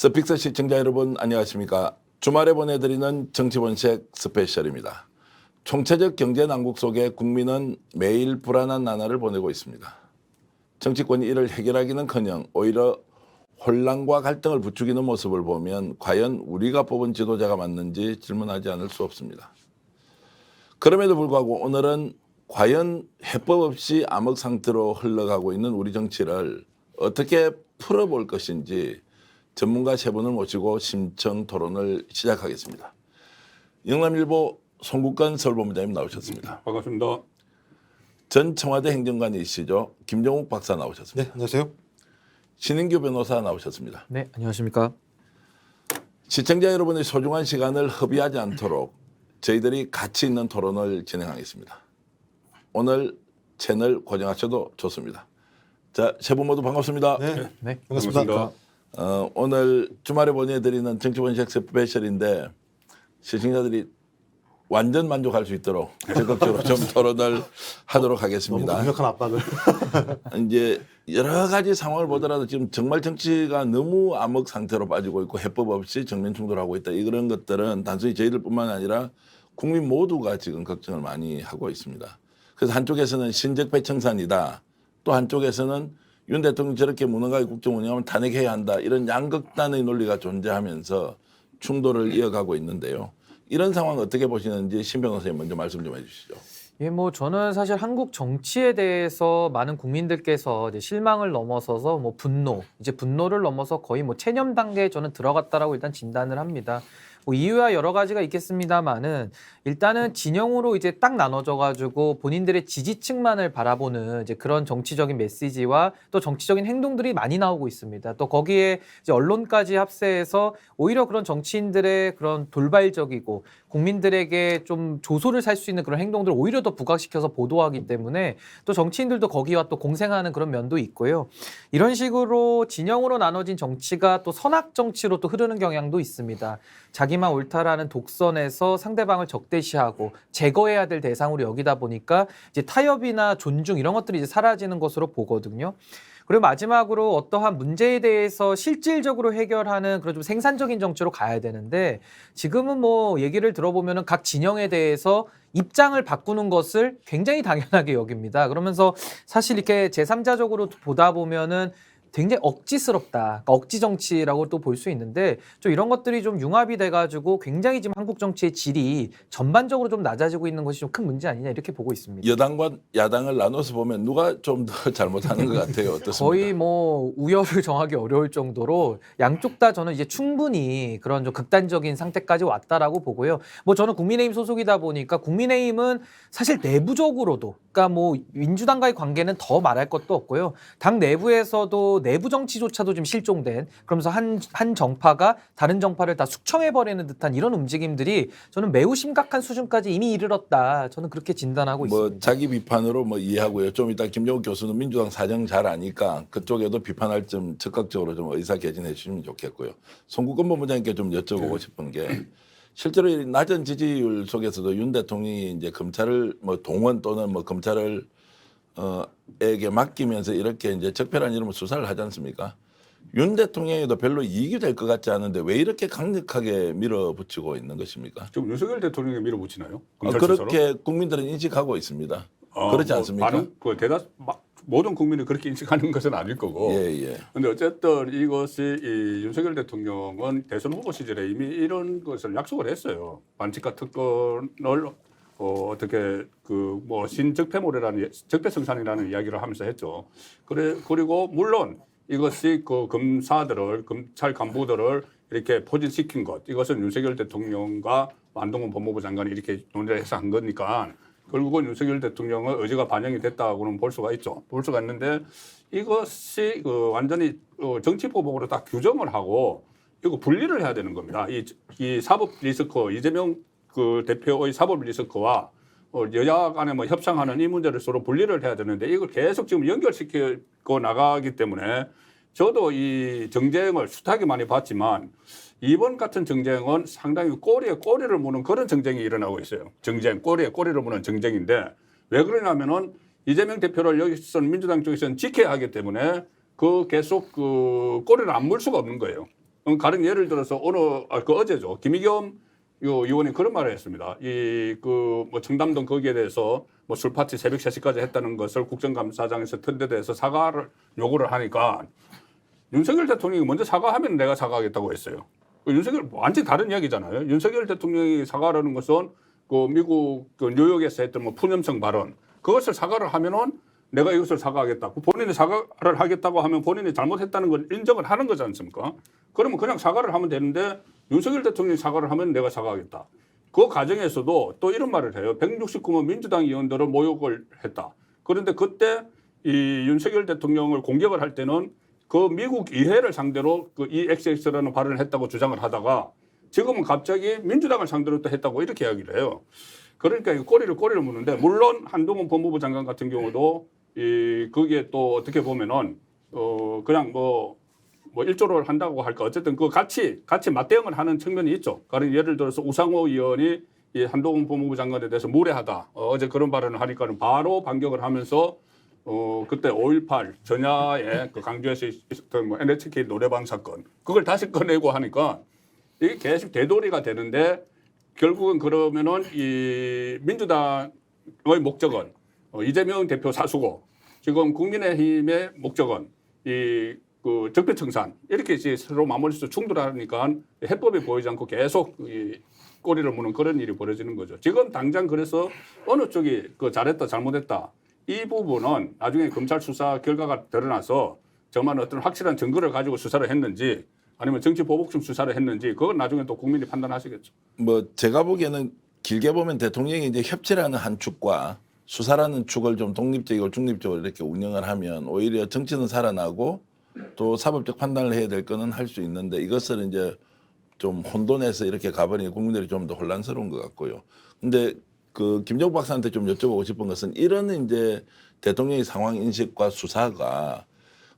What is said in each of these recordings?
스픽스 시청자 여러분 안녕하십니까. 주말에 보내드리는 정치본색 스페셜입니다. 총체적 경제 난국 속에 국민은 매일 불안한 나날을 보내고 있습니다. 정치권이 이를 해결하기는커녕 오히려 혼란과 갈등을 부추기는 모습을 보면 과연 우리가 뽑은 지도자가 맞는지 질문하지 않을 수 없습니다. 그럼에도 불구하고 오늘은 과연 해법 없이 암흑 상태로 흘러가고 있는 우리 정치를 어떻게 풀어볼 것인지 전문가 세 분을 모시고 심층 토론을 시작하겠습니다. 영남일보 송국건 서울본부장님 나오셨습니다. 반갑습니다. 전 청와대 행정관이시죠. 김정욱 박사 나오셨습니다. 네, 안녕하세요. 신인규 변호사 나오셨습니다. 네, 안녕하십니까. 시청자 여러분의 소중한 시간을 허비하지 않도록 저희들이 가치 있는 토론을 진행하겠습니다. 오늘 채널 고정하셔도 좋습니다. 자, 세 분 모두 반갑습니다. 네, 반갑습니다. 오늘 주말에 보내드리는 정치본색 스페셜인데 시청자들이 완전 만족할 수 있도록 적극적으로 좀 토론을 하도록 너무 하겠습니다. 강력한 압박을. 이제 여러 가지 상황을 보더라도 지금 정말 정치가 너무 암흑 상태로 빠지고 있고 해법 없이 정면 충돌하고 있다. 이런 것들은 단순히 저희들뿐만 아니라 국민 모두가 지금 걱정을 많이 하고 있습니다. 그래서 한쪽에서는 신적배청산이다. 또 한쪽에서는 윤 대통령이 저렇게 무능하게 국정 운영하면 탄핵해야 한다. 이런 양극단의 논리가 존재하면서 충돌을 이어가고 있는데요. 이런 상황 어떻게 보시는지 신 변호사님 먼저 말씀 좀 해주시죠. 예, 저는 사실 한국 정치에 대해서 많은 국민들께서 이제 실망을 넘어서서 이제 분노를 넘어서 거의 체념 단계에 저는 들어갔다라고 일단 진단을 합니다. 이유야 여러 가지가 있겠습니다만은 일단은 진영으로 이제 딱 나눠져가지고 본인들의 지지층만을 바라보는 이제 그런 정치적인 메시지와 또 정치적인 행동들이 많이 나오고 있습니다. 또 거기에 이제 언론까지 합세해서 오히려 그런 정치인들의 그런 돌발적이고 국민들에게 좀 조소를 살 수 있는 그런 행동들을 오히려 더 부각시켜서 보도하기 때문에 또 정치인들도 거기와 또 공생하는 그런 면도 있고요. 이런 식으로 진영으로 나눠진 정치가 또 선악 정치로 또 흐르는 경향도 있습니다. 자기만 옳다라는 독선에서 상대방을 적대시하고 제거해야 될 대상으로 여기다 보니까 이제 타협이나 존중 이런 것들이 이제 사라지는 것으로 보거든요. 그리고 마지막으로 어떠한 문제에 대해서 실질적으로 해결하는 그런 좀 생산적인 정치로 가야 되는데 지금은 얘기를 들어보면은 각 진영에 대해서 입장을 바꾸는 것을 굉장히 당연하게 여깁니다. 그러면서 사실 이렇게 제3자적으로 보다 보면은 굉장히 억지스럽다. 그러니까 억지 정치라고 또 볼 수 있는데 좀 이런 것들이 좀 융합이 돼가지고 굉장히 지금 한국 정치의 질이 전반적으로 좀 낮아지고 있는 것이 좀 큰 문제 아니냐 이렇게 보고 있습니다. 여당과 야당을 나눠서 보면 누가 좀 더 잘못하는 것 같아요. 어떻습니까? 거의 우열을 정하기 어려울 정도로 양쪽 다 저는 이제 충분히 그런 좀 극단적인 상태까지 왔다라고 보고요. 저는 국민의힘 소속이다 보니까 국민의힘은 사실 내부적으로도 그러니까 민주당과의 관계는 더 말할 것도 없고요. 당 내부에서도 내부 정치조차도 좀 실종된 그러면서 한 정파가 다른 정파를 다 숙청해버리는 듯한 이런 움직임들이 저는 매우 심각한 수준까지 이미 이르렀다. 저는 그렇게 진단하고 있습니다. 자기 비판으로 이해하고요. 좀 이따 김정욱 교수는 민주당 사정 잘 아니까 그쪽에도 비판할 점 적극적으로 좀 의사 개진해 주시면 좋겠고요. 송국건 본부장님께 좀 여쭤보고 싶은 게 실제로 이 낮은 지지율 속에서도 윤 대통령이 이제 검찰을 동원 또는 검찰을 에게 맡기면서 이렇게 이제 적폐란 이름으로 수사를 하지 않습니까? 윤 대통령에도 별로 이익이 될 것 같지 않은데 왜 이렇게 강력하게 밀어붙이고 있는 것입니까? 지금 윤석열 대통령이 밀어붙이나요? 그렇게 국민들은 인식하고 있습니다. 그렇지 않습니까? 모든 국민이 그렇게 인식하는 것은 아닐 거고. 예. 근데 어쨌든 이것이 이 윤석열 대통령은 대선 후보 시절에 이미 이런 것을 약속을 했어요. 반칙과 특권을 어떻게 신적폐몰이라는 적폐청산이라는 이야기를 하면서 했죠. 그리고 물론 이것이 검사들을 검찰 간부들을 이렇게 포진시킨 것 이것은 윤석열 대통령과 안동훈 법무부 장관이 이렇게 논의를 해서 한 거니까 결국은 윤석열 대통령의 의지가 반영이 됐다고는 볼 수가 있죠. 볼 수가 있는데 이것이 완전히 정치보복으로 딱 규정을 하고 이거 분리를 해야 되는 겁니다. 이 사법 리스크 이재명 대표의 사법 리스크와 여야 간에 협상하는 이 문제를 서로 분리를 해야 되는데 이걸 계속 지금 연결시키고 나가기 때문에 저도 이 정쟁을 숱하게 많이 봤지만 이번 같은 정쟁은 상당히 꼬리에 꼬리를 무는 그런 정쟁이 일어나고 있어요. 꼬리에 꼬리를 무는 정쟁인데 왜 그러냐면은 이재명 대표를 여기서는 민주당 쪽에서는 지켜야 하기 때문에 계속 꼬리를 안 물 수가 없는 거예요. 다른 예를 들어서 어제죠. 김의겸 의원이 그런 말을 했습니다. 뭐 청담동 거기에 대해서 뭐 술파티 새벽 3시까지 했다는 것을 국정감사장에서 턴대대해서 사과를 요구를 하니까 윤석열 대통령이 먼저 사과하면 내가 사과하겠다고 했어요. 윤석열 완전히 다른 이야기잖아요. 윤석열 대통령이 사과하는 것은 그 미국 그 뉴욕에서 했던 뭐 푸념성 발언 그것을 사과를 하면은 내가 이것을 사과하겠다. 본인이 사과를 하겠다고 하면 본인이 잘못했다는 걸 인정을 하는 거지 않습니까? 그러면 그냥 사과를 하면 되는데 윤석열 대통령이 사과를 하면 내가 사과하겠다. 그 과정에서도 또 이런 말을 해요. 169명 민주당 의원들을 모욕을 했다. 그런데 그때 이 윤석열 대통령을 공격을 할 때는 그 미국 의회를 상대로 그 EXX라는 발언을 했다고 주장을 하다가 지금은 갑자기 민주당을 상대로 또 했다고 이렇게 이야기를 해요. 그러니까 꼬리를 무는데 물론 한동훈 법무부 장관 같은 경우도 거기에 또 어떻게 보면은 그냥 뭐 일조를 한다고 할까 어쨌든 그 같이 맞대응을 하는 측면이 있죠. 그러니까 예를 들어서 우상호 의원이 이 한동훈 법무부 장관에 대해서 무례하다 어제 그런 발언을 하니까는 바로 반격을 하면서 그때 5.18 전야에 그 강주에서 있었던 뭐 NHK 노래방 사건 그걸 다시 꺼내고 하니까 이게 계속 되돌이가 되는데 결국은 그러면은 이 민주당의 목적은 이재명 대표 사수고 지금 국민의힘의 목적은 그 적폐청산 이렇게 이제 서로 맞물려서 충돌하니까 해법이 보이지 않고 계속 꼬리를 무는 그런 일이 벌어지는 거죠. 지금 당장 그래서 어느 쪽이 그 잘했다 잘못했다 이 부분은 나중에 검찰 수사 결과가 드러나서 정말 어떤 확실한 증거를 가지고 수사를 했는지 아니면 정치 보복성 수사를 했는지 그건 나중에 또 국민이 판단하시겠죠. 뭐 제가 보기에는 길게 보면 대통령이 이제 협치라는 한 축과 수사라는 축을 좀 독립적이고 중립적으로 이렇게 운영을 하면 오히려 정치는 살아나고 또 사법적 판단을 해야 될 거는 할 수 있는데 이것을 이제 좀 혼돈해서 이렇게 가버리니 국민들이 좀 더 혼란스러운 것 같고요. 근데 그 김정국 박사한테 좀 여쭤보고 싶은 것은 이런 이제 대통령의 상황 인식과 수사가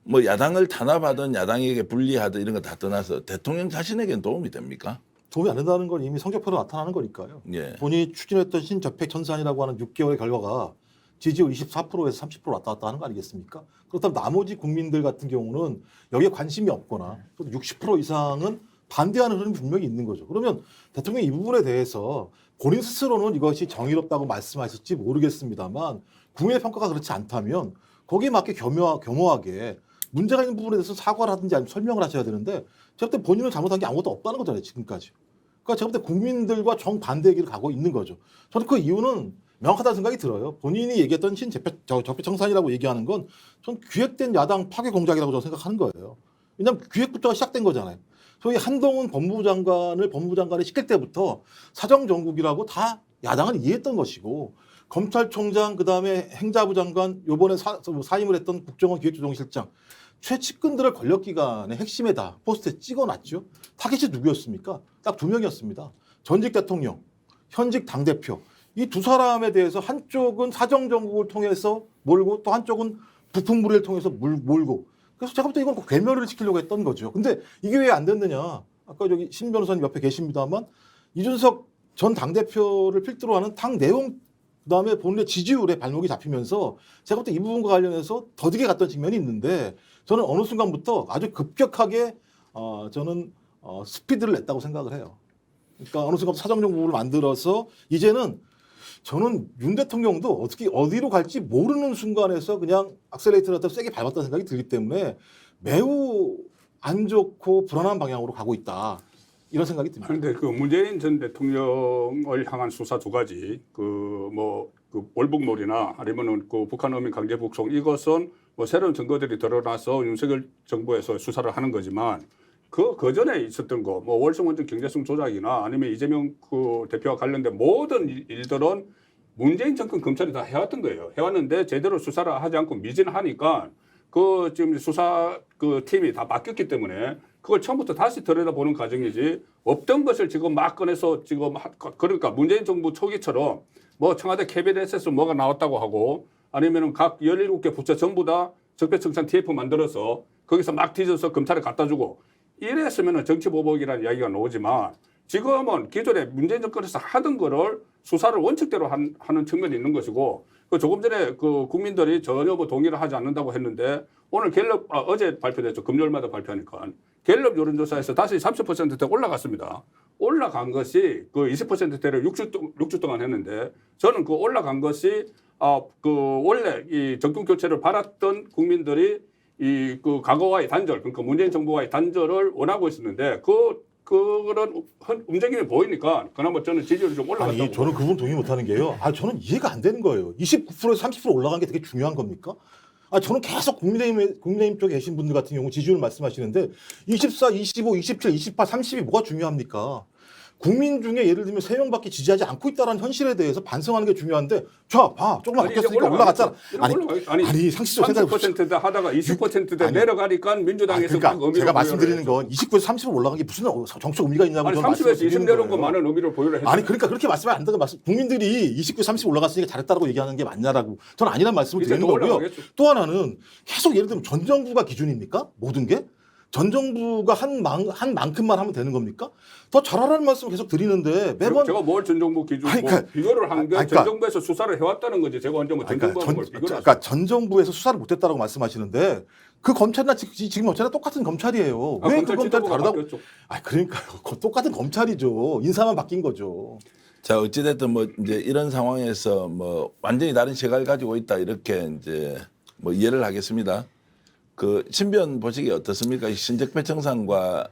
뭐 야당을 탄압하든 야당에게 불리하든 이런 거 다 떠나서 대통령 자신에게는 도움이 됩니까? 도움이 안 된다는 건 이미 성적표로 나타나는 거니까요. 예. 본인이 추진했던 신적폐청산이라고 하는 6개월의 결과가 지지율 24%에서 30% 왔다 갔다 하는 거 아니겠습니까? 그렇다면 나머지 국민들 같은 경우는 여기에 관심이 없거나 또 60% 이상은 반대하는 흐름이 분명히 있는 거죠. 그러면 대통령이 이 부분에 대해서 본인 스스로는 이것이 정의롭다고 말씀하실지 모르겠습니다만 국민의 평가가 그렇지 않다면 거기에 맞게 겸허하게 문제가 있는 부분에 대해서 사과를 하든지 아니면 설명을 하셔야 되는데 제가 볼 때 본인은 잘못한 게 아무것도 없다는 거잖아요. 지금까지. 그러니까 제가 볼 때 국민들과 정반대의 길을 가고 있는 거죠. 저는 그 이유는 명확하다는 생각이 들어요. 본인이 얘기했던 적폐청산이라고 얘기하는 건 전 기획된 야당 파괴 공작이라고 저는 생각하는 거예요. 왜냐하면 기획부터가 시작된 거잖아요. 소위 한동훈 법무부 장관을 시킬 때부터 사정정국이라고 다 야당을 이해했던 것이고 검찰총장 그다음에 행자부 장관 요번에 사임을 했던 국정원 기획조정실장 최측근들을 권력기관의 핵심에다 포스트에 찍어놨죠. 타겟이 누구였습니까? 딱 2명이었습니다. 전직 대통령, 현직 당대표. 이 두 사람에 대해서 한쪽은 사정정국을 통해서 몰고 또 한쪽은 부품무리를 통해서 몰고 그래서 제가 볼 때 이건 괴멸을 시키려고 했던 거죠. 근데 이게 왜 안 됐느냐. 아까 저기 신 변호사님 옆에 계십니다만 이준석 전 당대표를 필두로 하는 당 내용 그다음에 본인의 지지율에 발목이 잡히면서 제가 볼 때 이 부분과 관련해서 더디게 갔던 측면이 있는데 저는 어느 순간부터 아주 급격하게 저는 스피드를 냈다고 생각을 해요. 그러니까 어느 순간 사정정국을 만들어서 이제는 저는 윤 대통령도 어떻게 어디로 갈지 모르는 순간에서 그냥 악셀레이터를 갖다 세게 밟았다는 생각이 들기 때문에 매우 안 좋고 불안한 방향으로 가고 있다. 이런 생각이 듭니다. 그런데 그 문재인 전 대통령을 향한 수사 두 가지 그 월북놀이나 아니면은 그 북한 어민 강제 북송 이것은 뭐 새로운 증거들이 드러나서 윤석열 정부에서 수사를 하는 거지만 그 전에 있었던 거 뭐 월성원전 경제성 조작이나 아니면 이재명 그 대표와 관련된 모든 일들은 문재인 정권 검찰이 다 해왔던 거예요. 해왔는데 제대로 수사를 하지 않고 미진하니까 그 지금 수사 그 팀이 다 바뀌었기 때문에 그걸 처음부터 다시 들여다보는 과정이지 없던 것을 지금 막 꺼내서 지금 그러니까 문재인 정부 초기처럼 뭐 청와대 캐비넷에서 뭐가 나왔다고 하고 아니면은 각 17개 부처 전부 다 적폐청산 TF 만들어서 거기서 막 뒤져서 검찰에 갖다 주고 이랬으면 정치보복이라는 이야기가 나오지만 지금은 기존에 문재인 정권에서 하던 거를 수사를 원칙대로 하는 측면이 있는 것이고 그 조금 전에 그 국민들이 전혀 뭐 동의를 하지 않는다고 했는데 오늘 갤럽 어제 발표됐죠. 금요일마다 발표하니까 갤럽 여론조사에서 다시 30%대 올라갔습니다. 올라간 것이 그 20%대를 6주 동안 했는데 저는 그 올라간 것이 그 원래 이 정권 교체를 바랐던 국민들이 이 그 과거와의 단절, 그러니까 문재인 정부와의 단절을 원하고 있었는데 그런 움직임이 보이니까 그나마 저는 지지율이 좀 올라갔다고. 아니 저는 그분 동의 못하는 게요. 저는 이해가 안 되는 거예요. 29%에서 30% 올라간 게 되게 중요한 겁니까? 저는 계속 국민의힘 쪽에 계신 분들 같은 경우 지지율 말씀하시는데 24, 25, 27, 28, 30이 뭐가 중요합니까? 국민 중에 예를 들면 3명밖에 지지하지 않고 있다는 현실에 대해서 반성하는 게 중요한데 봐 조금만 바뀌었으니까 올라갔잖아. 아니 상식적으로 생각해 보십시오. 30%대 하다가 20%대 내려가니까 민주당에서 그러니까 제가 말씀드리는 건 29에서 30으로 올라간 게 무슨 정책 의미가 있냐고 아니 저는 30에서 20 내려온 건 거예요. 많은 의미를 보유를 했어요. 아니 그러니까 그렇게 말씀하면 안 되는 말씀. 국민들이 29, 30 올라갔으니까 잘했다고 얘기하는 게 맞냐라고 저는 아니란 말씀을 이제 드리는 더 거고요. 올라가겠죠. 또 하나는 계속 예를 들면 전 정부가 기준입니까? 모든 게? 전 정부가 한 만큼만 하면 되는 겁니까? 더 잘하라는 말씀을 계속 드리는데 매번 제가 뭘 전 정부 기준 비교를 한 게 전 정부에서 수사를 해왔다는 거지. 제가 언제 뭐 전 정부하고 뭘 비교를 그러니까 전 정부에서 수사를 못했다고 말씀하시는데 그 검찰이나 지금 검찰이나 똑같은 검찰이에요. 왜 그 검찰이 다르다고? 그러니까요. 똑같은 검찰이죠. 인사만 바뀐 거죠. 자, 어찌됐든 뭐 이제 이런 상황에서 뭐 완전히 다른 시각을 가지고 있다 이렇게 이제 뭐 이해를 하겠습니다. 그 신변 보시기 어떻습니까? 이 신적폐 청산과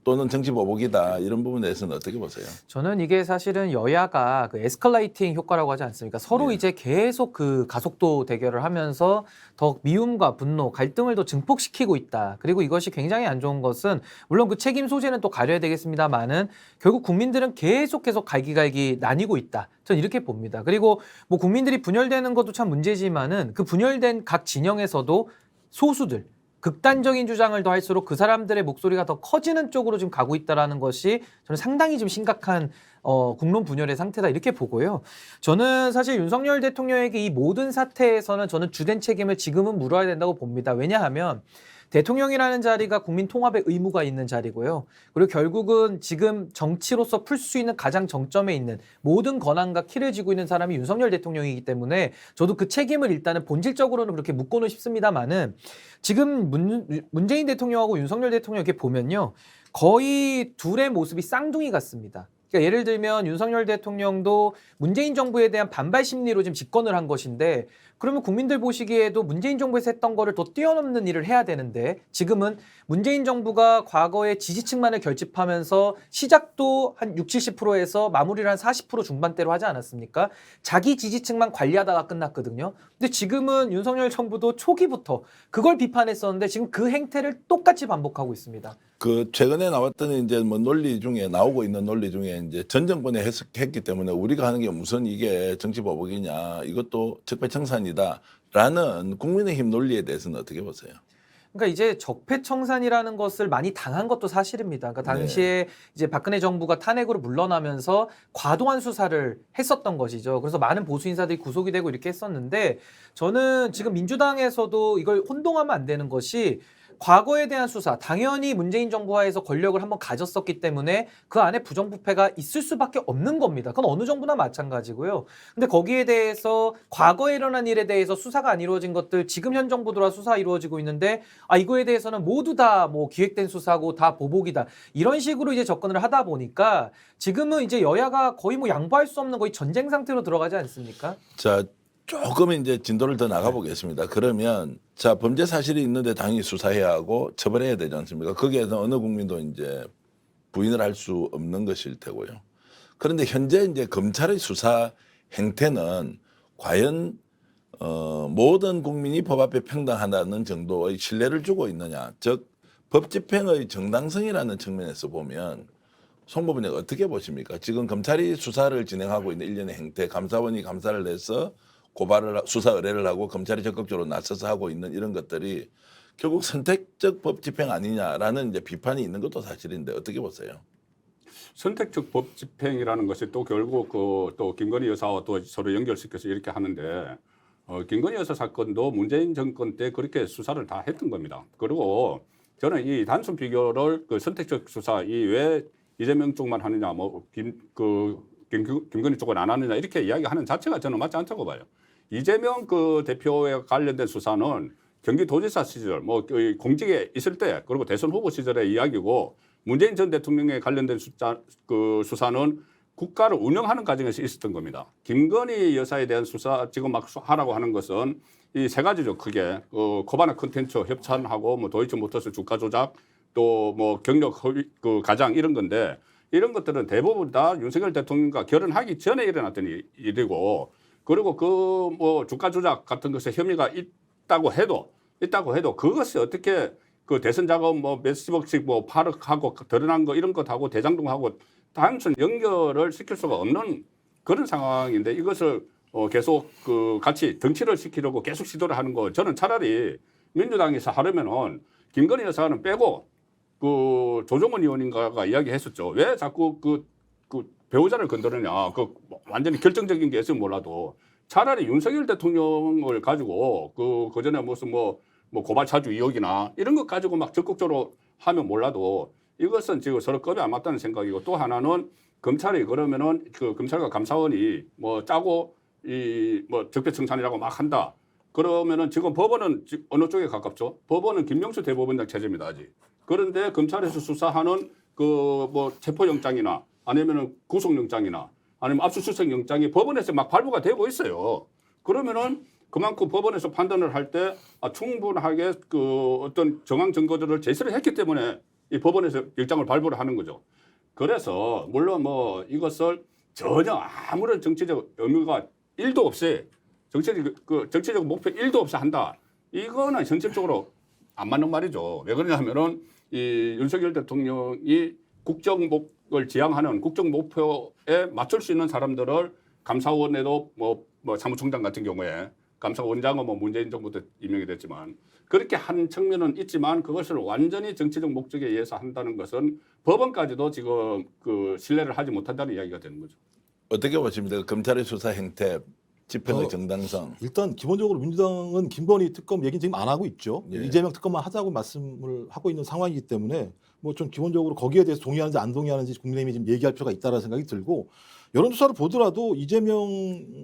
또는 정치 보복이다 이런 부분에 대해서는 어떻게 보세요? 저는 이게 사실은 여야가 그 에스컬레이팅 효과라고 하지 않습니까? 서로 네. 이제 계속 그 가속도 대결을 하면서 더 미움과 분노, 갈등을 더 증폭시키고 있다. 그리고 이것이 굉장히 안 좋은 것은 물론 그 책임 소재는 또 가려야 되겠습니다만은 결국 국민들은 계속 갈기갈기 나뉘고 있다. 저는 이렇게 봅니다. 그리고 뭐 국민들이 분열되는 것도 참 문제지만은 그 분열된 각 진영에서도 소수들 극단적인 주장을 더 할수록 그 사람들의 목소리가 더 커지는 쪽으로 지금 가고 있다는 것이 저는 상당히 좀 심각한 국론 분열의 상태다 이렇게 보고요. 저는 사실 윤석열 대통령에게 이 모든 사태에서는 저는 주된 책임을 지금은 물어야 된다고 봅니다. 왜냐하면 대통령이라는 자리가 국민 통합의 의무가 있는 자리고요. 그리고 결국은 지금 정치로서 풀 수 있는 가장 정점에 있는 모든 권한과 키를 쥐고 있는 사람이 윤석열 대통령이기 때문에 저도 그 책임을 일단은 본질적으로는 그렇게 묻고는 싶습니다만은 지금 문재인 대통령하고 윤석열 대통령 이렇게 보면요. 거의 둘의 모습이 쌍둥이 같습니다. 그러니까 예를 들면 윤석열 대통령도 문재인 정부에 대한 반발 심리로 지금 집권을 한 것인데 그러면 국민들 보시기에도 문재인 정부에서 했던 거를 더 뛰어넘는 일을 해야 되는데 지금은 문재인 정부가 과거에 지지층만을 결집하면서 시작도 한 60, 70%에서 마무리를 한 40% 중반대로 하지 않았습니까? 자기 지지층만 관리하다가 끝났거든요. 근데 지금은 윤석열 정부도 초기부터 그걸 비판했었는데 지금 그 행태를 똑같이 반복하고 있습니다. 그 최근에 나왔던 이제 뭐 논리 중에 나오고 있는 논리 중에 이제 전 정권에 해석했기 때문에 우리가 하는 게 무슨 이게 정치 보복이냐 이것도 적폐청산이다라는 국민의힘 논리에 대해서는 어떻게 보세요? 그러니까 이제 적폐청산이라는 것을 많이 당한 것도 사실입니다. 그러니까 당시에 이제 박근혜 정부가 탄핵으로 물러나면서 과도한 수사를 했었던 것이죠. 그래서 많은 보수 인사들이 구속이 되고 이렇게 했었는데 저는 지금 민주당에서도 이걸 혼동하면 안 되는 것이 과거에 대한 수사, 당연히 문재인 정부하에서 권력을 한번 가졌었기 때문에 그 안에 부정부패가 있을 수밖에 없는 겁니다. 그건 어느 정부나 마찬가지고요. 근데 거기에 대해서 과거에 일어난 일에 대해서 수사가 안 이루어진 것들 지금 현 정부 들어와 수사 이루어지고 있는데 이거에 대해서는 모두 다 뭐 기획된 수사고 다 보복이다. 이런 식으로 이제 접근을 하다 보니까 지금은 이제 여야가 거의 뭐 양보할 수 없는 거의 전쟁 상태로 들어가지 않습니까? 자, 조금 이제 진도를 더 나가보겠습니다. 그러면 자 범죄 사실이 있는데 당연히 수사해야 하고 처벌해야 되지 않습니까? 거기에서 어느 국민도 이제 부인을 할 수 없는 것일 테고요. 그런데 현재 이제 검찰의 수사 행태는 과연 모든 국민이 법 앞에 평등하다는 정도의 신뢰를 주고 있느냐, 즉 법 집행의 정당성이라는 측면에서 보면 송 부부님 어떻게 보십니까? 지금 검찰이 수사를 진행하고 있는 일련의 행태, 감사원이 감사를 해서 고발을 수사 의뢰를 하고 검찰이 적극적으로 나서서 하고 있는 이런 것들이 결국 선택적 법 집행 아니냐라는 이제 비판이 있는 것도 사실인데 어떻게 보세요? 선택적 법 집행이라는 것이 또 결국 또 김건희 여사와 또 서로 연결시켜서 이렇게 하는데 김건희 여사 사건도 문재인 정권 때 그렇게 수사를 다 했던 겁니다. 그리고 저는 이 단순 비교를 그 선택적 수사 이 왜 이재명 쪽만 하느냐 뭐 김건희 쪽은 안 하느냐 이렇게 이야기하는 자체가 저는 맞지 않다고 봐요. 이재명 그 대표에 관련된 수사는 경기도지사 시절 뭐 공직에 있을 때 그리고 대선 후보 시절의 이야기고 문재인 전 대통령에 관련된 수사는 국가를 운영하는 과정에서 있었던 겁니다. 김건희 여사에 대한 수사 지금 막 하라고 하는 것은 이 세 가지죠. 크게 코바나 컨텐츠 협찬하고 뭐 도이치모터스 주가 조작 또 뭐 경력 허위 가장 이런 건데 이런 것들은 대부분 다 윤석열 대통령과 결혼하기 전에 일어났던 일이고 그리고 그 뭐 주가 조작 같은 것에 혐의가 있다고 해도 그것이 어떻게 그 대선 자금 뭐 몇십억씩 뭐 8억하고 드러난 거 이런 것하고 대장동하고 단순 연결을 시킬 수가 없는 그런 상황인데 이것을 계속 같이 덩치를 시키려고 계속 시도를 하는 거 저는 차라리 민주당에서 하려면은 김건희 여사는 빼고 그 조정원 의원인가가 이야기했었죠. 왜 자꾸 그 배우자를 건드느냐. 그 완전히 결정적인 게 있으면 몰라도 차라리 윤석열 대통령을 가지고 그 전에 무슨 뭐 고발 차주 의혹이나 이런 것 가지고 막 적극적으로 하면 몰라도 이것은 지금 서로 급이 안 맞다는 생각이고 또 하나는 검찰이 그러면은 그 검찰과 감사원이 뭐 짜고 이 뭐 적폐청산이라고 막 한다. 그러면은 지금 법원은 어느 쪽에 가깝죠? 법원은 김명수 대법원장 체제입니다 아직. 그런데 검찰에서 수사하는 그 뭐 체포영장이나 아니면은 구속영장이나 아니면 압수수색 영장이 법원에서 막 발부가 되고 있어요. 그러면은 그만큼 법원에서 판단을 할 때 충분하게 그 어떤 정황 증거들을 제시를 했기 때문에 이 법원에서 영장을 발부를 하는 거죠. 그래서 물론 뭐 이것을 전혀 아무런 정치적 의미가 1도 없이 정치적 목표 1도 없이 한다. 이거는 현실적으로 안 맞는 말이죠. 왜 그러냐면은 이 윤석열 대통령이 국정목을 지향하는 국정 목표에 맞출 수 있는 사람들을 감사원에도 뭐 사무총장 같은 경우에 감사원장은 뭐 문재인 정부 때 임명이 됐지만 그렇게 한 측면은 있지만 그것을 완전히 정치적 목적에 의해서 한다는 것은 법원까지도 지금 그 신뢰를 하지 못한다는 이야기가 되는 거죠. 어떻게 보십니까? 검찰의 수사 행태, 집행의 정당성. 일단 기본적으로 민주당은 김건희 특검 얘기는 지금 안 하고 있죠. 예. 이재명 특검만 하자고 말씀을 하고 있는 상황이기 때문에 뭐 좀 기본적으로 거기에 대해서 동의하는지 안 동의하는지 국민의힘이 지금 얘기할 필요가 있다는 생각이 들고 여론조사를 보더라도 이재명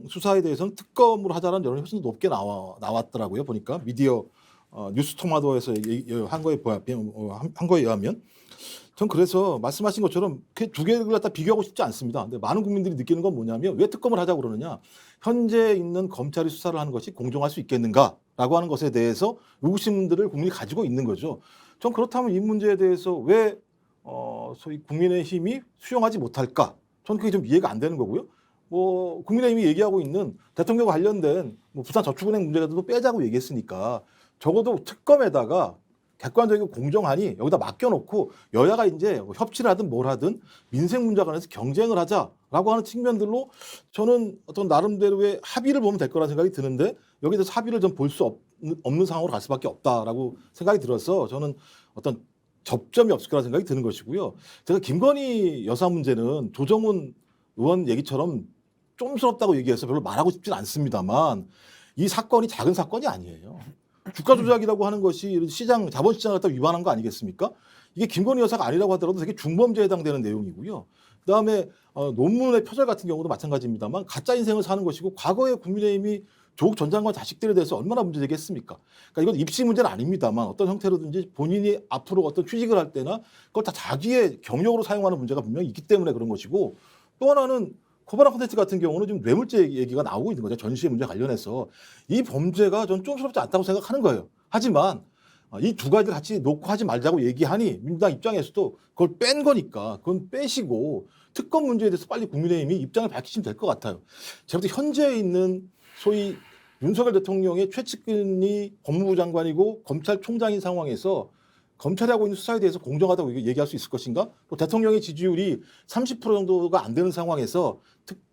수사에 대해서는 특검으로 하자는 여론이 훨씬 더 높게 나왔더라고요. 보니까 미디어 뉴스토마토에서 한 거에 의하면 전 그래서 말씀하신 것처럼 그 두 개를 갖다 비교하고 싶지 않습니다. 근데 많은 국민들이 느끼는 건 뭐냐면 왜 특검을 하자고 그러느냐. 현재 있는 검찰이 수사를 하는 것이 공정할 수 있겠는가라고 하는 것에 대해서 의구심들을 국민이 가지고 있는 거죠. 전 그렇다면 이 문제에 대해서 왜 소위 국민의힘이 수용하지 못할까? 전 그게 좀 이해가 안 되는 거고요. 뭐 국민의힘이 얘기하고 있는 대통령 관련된 뭐 부산저축은행 문제라도 빼자고 얘기했으니까 적어도 특검에다가 객관적이고 공정하니 여기다 맡겨놓고 여야가 이제 협치를 하든 뭘 하든 민생 문제 관련해서 경쟁을 하자라고 하는 측면들로 저는 어떤 나름대로의 합의를 보면 될 거라는 생각이 드는데 여기에 대해서 합의를 좀 볼 수 없는 상황으로 갈 수밖에 없다라고 생각이 들어서 저는 어떤 접점이 없을 거라는 생각이 드는 것이고요. 제가 김건희 여사 문제는 조정훈 의원 얘기처럼 쫌스럽다고 얘기해서 별로 말하고 싶진 않습니다만 이 사건이 작은 사건이 아니에요. 주가 조작이라고 하는 것이 시장 자본시장을 갖다 위반한 거 아니겠습니까? 이게 김건희 여사가 아니라고 하더라도 되게 중범죄에 해당되는 내용이고요. 그다음에 논문의 표절 같은 경우도 마찬가지입니다만 가짜 인생을 사는 것이고 과거에 국민의힘이 조국 전 장관 자식들에 대해서 얼마나 문제되겠습니까? 그러니까 이건 입시 문제는 아닙니다만 어떤 형태로든지 본인이 앞으로 어떤 취직을 할 때나 그걸 다 자기의 경력으로 사용하는 문제가 분명히 있기 때문에 그런 것이고 또 하나는 코바나 콘텐츠 같은 경우는 지금 뇌물죄 얘기가 나오고 있는 거죠. 전시회 문제 관련해서. 이 범죄가 전 쫌스럽지 않다고 생각하는 거예요. 하지만 이 두 가지를 같이 놓고 하지 말자고 얘기하니 민주당 입장에서도 그걸 뺀 거니까 그건 빼시고 특검 문제에 대해서 빨리 국민의힘이 입장을 밝히시면 될 것 같아요. 제가 볼 때 현재 있는 소위 윤석열 대통령의 최측근이 법무부 장관이고 검찰총장인 상황에서 검찰이 하고 있는 수사에 대해서 공정하다고 얘기할 수 있을 것인가? 또 대통령의 지지율이 30% 정도가 안 되는 상황에서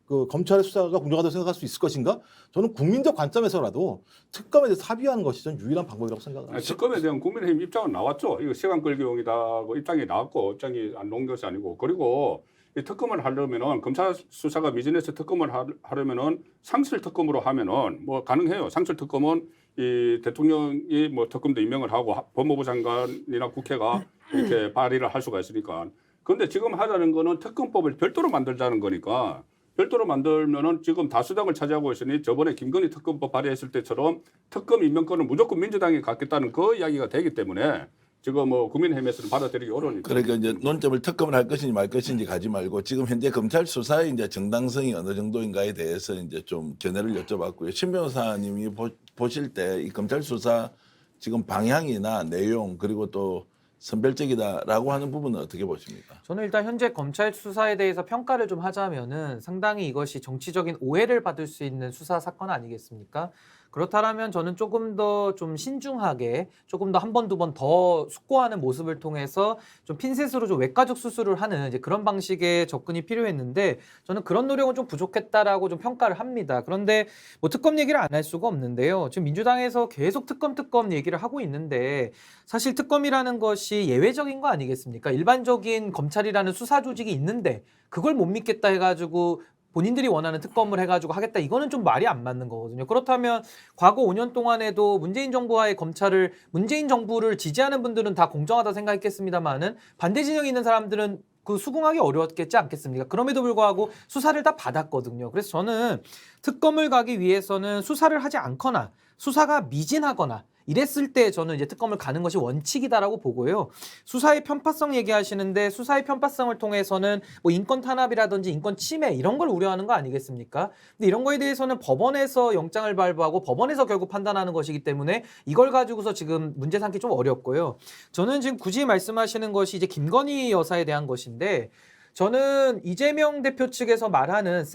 검찰의 수사가 공정하다고 생각할 수 있을 것인가? 저는 국민적 관점에서라도 특검에 대해서 합의하는 것이 전 유일한 방법이라고 생각합니다. 특검에 대한 국민의힘 입장은 나왔죠. 이거 시간 끌기용이다고 입장이 나왔고 입장이 안 나온 것이 아니고 그리고 이 특검을 하려면은 검찰 수사가 비즈니스 특검을 하려면은 상설 특검으로 하면은 뭐 가능해요. 상설 특검은 이 대통령이 뭐 특검도 임명을 하고 법무부 장관이나 국회가 이렇게 발의를 할 수가 있으니까. 그런데 지금 하자는 거는 특검법을 별도로 만들자는 거니까 별도로 만들면은 지금 다수당을 차지하고 있으니 저번에 김건희 특검법 발의했을 때처럼 특검 임명권을 무조건 민주당이 갖겠다는 그 이야기가 되기 때문에 지금 뭐 국민의힘에서는 받아들이기 어려우니까. 그러니까 이제 논점을 특검을 할 것인지 말 것인지 가지 말고 지금 현재 검찰 수사의 이제 정당성이 어느 정도인가에 대해서 이제 좀 견해를 여쭤봤고요. 신 변호사님이 보실 때 이 검찰 수사 지금 방향이나 내용 그리고 또 선별적이다라고 하는 부분은 어떻게 보십니까? 저는 일단 현재 검찰 수사에 대해서 평가를 좀 하자면은 상당히 이것이 정치적인 오해를 받을 수 있는 수사 사건 아니겠습니까? 그렇다면 저는 조금 더 좀 신중하게 조금 더 한 번, 두 번 더 숙고하는 모습을 통해서 좀 핀셋으로 좀 외과적 수술을 하는 이제 그런 방식의 접근이 필요했는데 저는 그런 노력은 좀 부족했다라고 좀 평가를 합니다. 그런데 뭐 특검 얘기를 안 할 수가 없는데요. 지금 민주당에서 계속 특검 얘기를 하고 있는데 사실 특검이라는 것이 예외적인 거 아니겠습니까? 일반적인 검찰이라는 수사 조직이 있는데 그걸 못 믿겠다 해가지고 본인들이 원하는 특검을 해가지고 하겠다. 이거는 좀 말이 안 맞는 거거든요. 그렇다면 과거 5년 동안에도 문재인 정부와의 검찰을 문재인 정부를 지지하는 분들은 다 공정하다 생각했겠습니다만은 반대 진영에 있는 사람들은 그 수긍하기 어려웠겠지 않겠습니까? 그럼에도 불구하고 수사를 다 받았거든요. 그래서 저는 특검을 가기 위해서는 수사를 하지 않거나 수사가 미진하거나 이랬을 때 저는 이제 특검을 가는 것이 원칙이다라고 보고요. 수사의 편파성 얘기하시는데 수사의 편파성을 통해서는 뭐 인권 탄압이라든지 인권 침해 이런 걸 우려하는 거 아니겠습니까? 근데 이런 거에 대해서는 법원에서 영장을 발부하고 법원에서 결국 판단하는 것이기 때문에 이걸 가지고서 지금 문제 삼기 좀 어렵고요. 저는 지금 굳이 말씀하시는 것이 이제 김건희 여사에 대한 것인데 저는 이재명 대표 측에서 말하는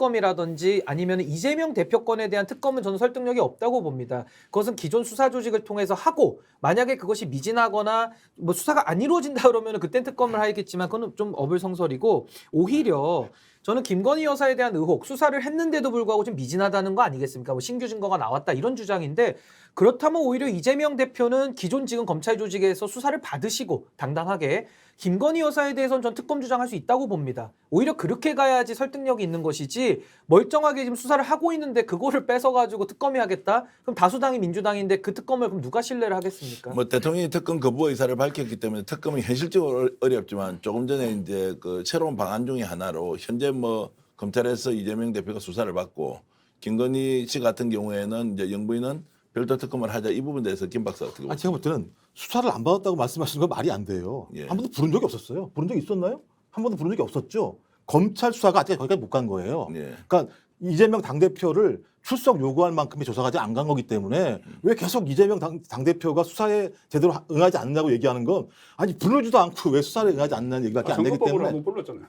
쌍특검이라든지 아니면 이재명 대표권에 대한 특검은 저는 설득력이 없다고 봅니다. 그것은 기존 수사 조직을 통해서 하고 만약에 그것이 미진하거나 뭐 수사가 안 이루어진다 그러면 그땐 특검을 하겠지만 그건 좀 어불성설이고 오히려 저는 김건희 여사에 대한 의혹 수사를 했는데도 불구하고 좀 미진하다는 거 아니겠습니까? 뭐 신규 증거가 나왔다 이런 주장인데 그렇다면 오히려 이재명 대표는 기존 지금 검찰 조직에서 수사를 받으시고 당당하게 김건희 여사에 대해서는 전 특검 주장할 수 있다고 봅니다. 오히려 그렇게 가야지 설득력이 있는 것이지 멀쩡하게 지금 수사를 하고 있는데 그거를 뺏어가지고 특검이 하겠다? 그럼 다수당이 민주당인데 그 특검을 그럼 누가 신뢰를 하겠습니까? 뭐 대통령이 특검 거부 의사를 밝혔기 때문에 특검이 현실적으로 어렵지만 조금 전에 이제 그 새로운 방안 중에 하나로 현재 뭐 검찰에서 이재명 대표가 수사를 받고 김건희 씨 같은 경우에는 이제 영부인은 별도 특검을 하자 이 부분에 대해서 김 박사 어떻게 보세요? 제가 볼 때는 수사를 안 받았다고 말씀하시는 건 말이 안 돼요. 예. 한 번도 부른 적이 없었어요. 부른 적 있었나요? 한 번도 부른 적이 없었죠. 검찰 수사가 아직 거기까지 못 간 거예요. 예. 그러니까 이재명 당대표를 출석 요구할 만큼의 조사가 아직 안 간 거기 때문에 왜 계속 이재명 당대표가 수사에 제대로 응하지 않느냐고 얘기하는 건 아니 부르지도 않고 왜 수사에 응하지 않느냐는 얘기밖에 안 되기 선거법으로 때문에 한번 불렀잖아요.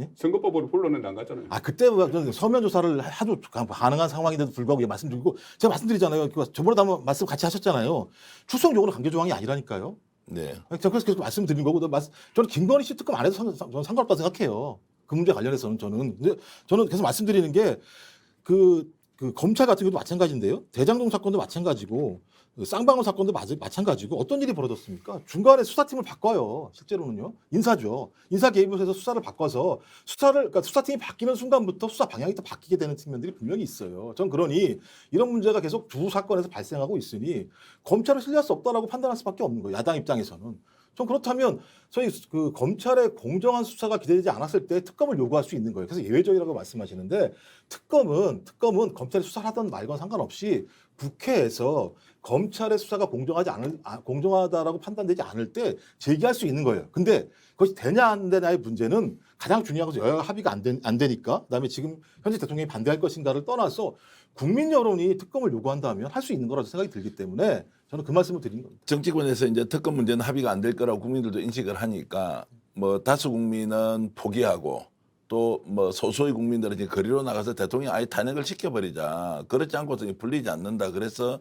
예? 선거법으로 불렀는데 안 갔잖아요. 그때 서면 조사를 하도 가능한 상황인데도 불구하고 말씀드리고 제가 말씀드리잖아요. 저번에도 한번 말씀 같이 하셨잖아요. 출석 요구는 강제 조항이 아니라니까요. 네. 제가 그래서 계속 말씀드린 거고 저는 김건희 씨 특검 안 해도 저는 상관없다고 생각해요. 그 문제 관련해서는 저는 근데 저는 계속 말씀드리는 게 그 검찰 같은 경우도 마찬가지인데요. 대장동 사건도 마찬가지고 그 쌍방울 사건도 마찬가지고 어떤 일이 벌어졌습니까? 중간에 수사팀을 바꿔요. 실제로는요. 인사죠. 인사 개입을 해서 수사를 바꿔서 그러니까 수사팀이 바뀌는 순간부터 수사 방향이 또 바뀌게 되는 측면들이 분명히 있어요. 전 그러니 이런 문제가 계속 두 사건에서 발생하고 있으니 검찰을 신뢰할 수 없다라고 판단할 수밖에 없는 거예요. 야당 입장에서는. 전 그렇다면 저희 그 검찰의 공정한 수사가 기대되지 않았을 때 특검을 요구할 수 있는 거예요. 그래서 예외적이라고 말씀하시는데 특검은 검찰이 수사를 하든 말건 상관없이 국회에서 검찰의 수사가 공정하다라고 판단되지 않을 때 제기할 수 있는 거예요. 근데 그것이 되냐 안 되냐의 문제는 가장 중요한 것은 여야가 합의가 안 되니까 그다음에 지금 현재 대통령이 반대할 것인가를 떠나서 국민 여론이 특검을 요구한다면 할 수 있는 거라고 생각이 들기 때문에 저는 그 말씀을 드린 겁니다. 정치권에서 이제 특검 문제는 합의가 안 될 거라고 국민들도 인식을 하니까 뭐 다수 국민은 포기하고 또 뭐 소수의 국민들은 이제 거리로 나가서 대통령 아예 탄핵을 시켜버리자. 그렇지 않고서 풀리지 않는다. 그래서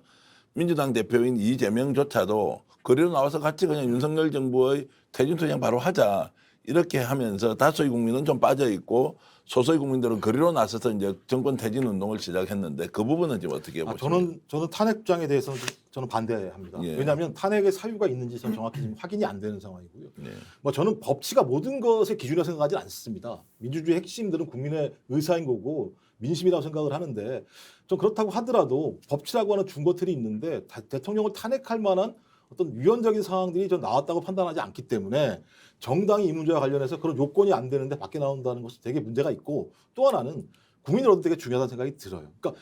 민주당 대표인 이재명조차도 거리로 나와서 같이 그냥 윤석열 정부의 퇴진투쟁 바로 하자. 이렇게 하면서 다수의 국민은 좀 빠져 있고 소수의 국민들은 거리로 나서서 이제 정권 퇴진 운동을 시작했는데 그 부분은 지금 어떻게 보십니까? 저는 탄핵 주장에 대해서는 저는 반대합니다. 예. 왜냐하면 탄핵의 사유가 있는지 저는 정확히 지금 확인이 안 되는 상황이고요. 네. 뭐 저는 법치가 모든 것의 기준이라고 생각하지 않습니다. 민주주의 핵심들은 국민의 의사인 거고 민심이라고 생각을 하는데 좀 그렇다고 하더라도 법치라고 하는 중거틀이 있는데 대통령을 탄핵할 만한 어떤 유연적인 상황들이 좀 나왔다고 판단하지 않기 때문에 정당이 이 문제와 관련해서 그런 요건이 안 되는데 밖에 나온다는 것은 되게 문제가 있고 또 하나는 국민으로도 되게 중요하다는 생각이 들어요. 그러니까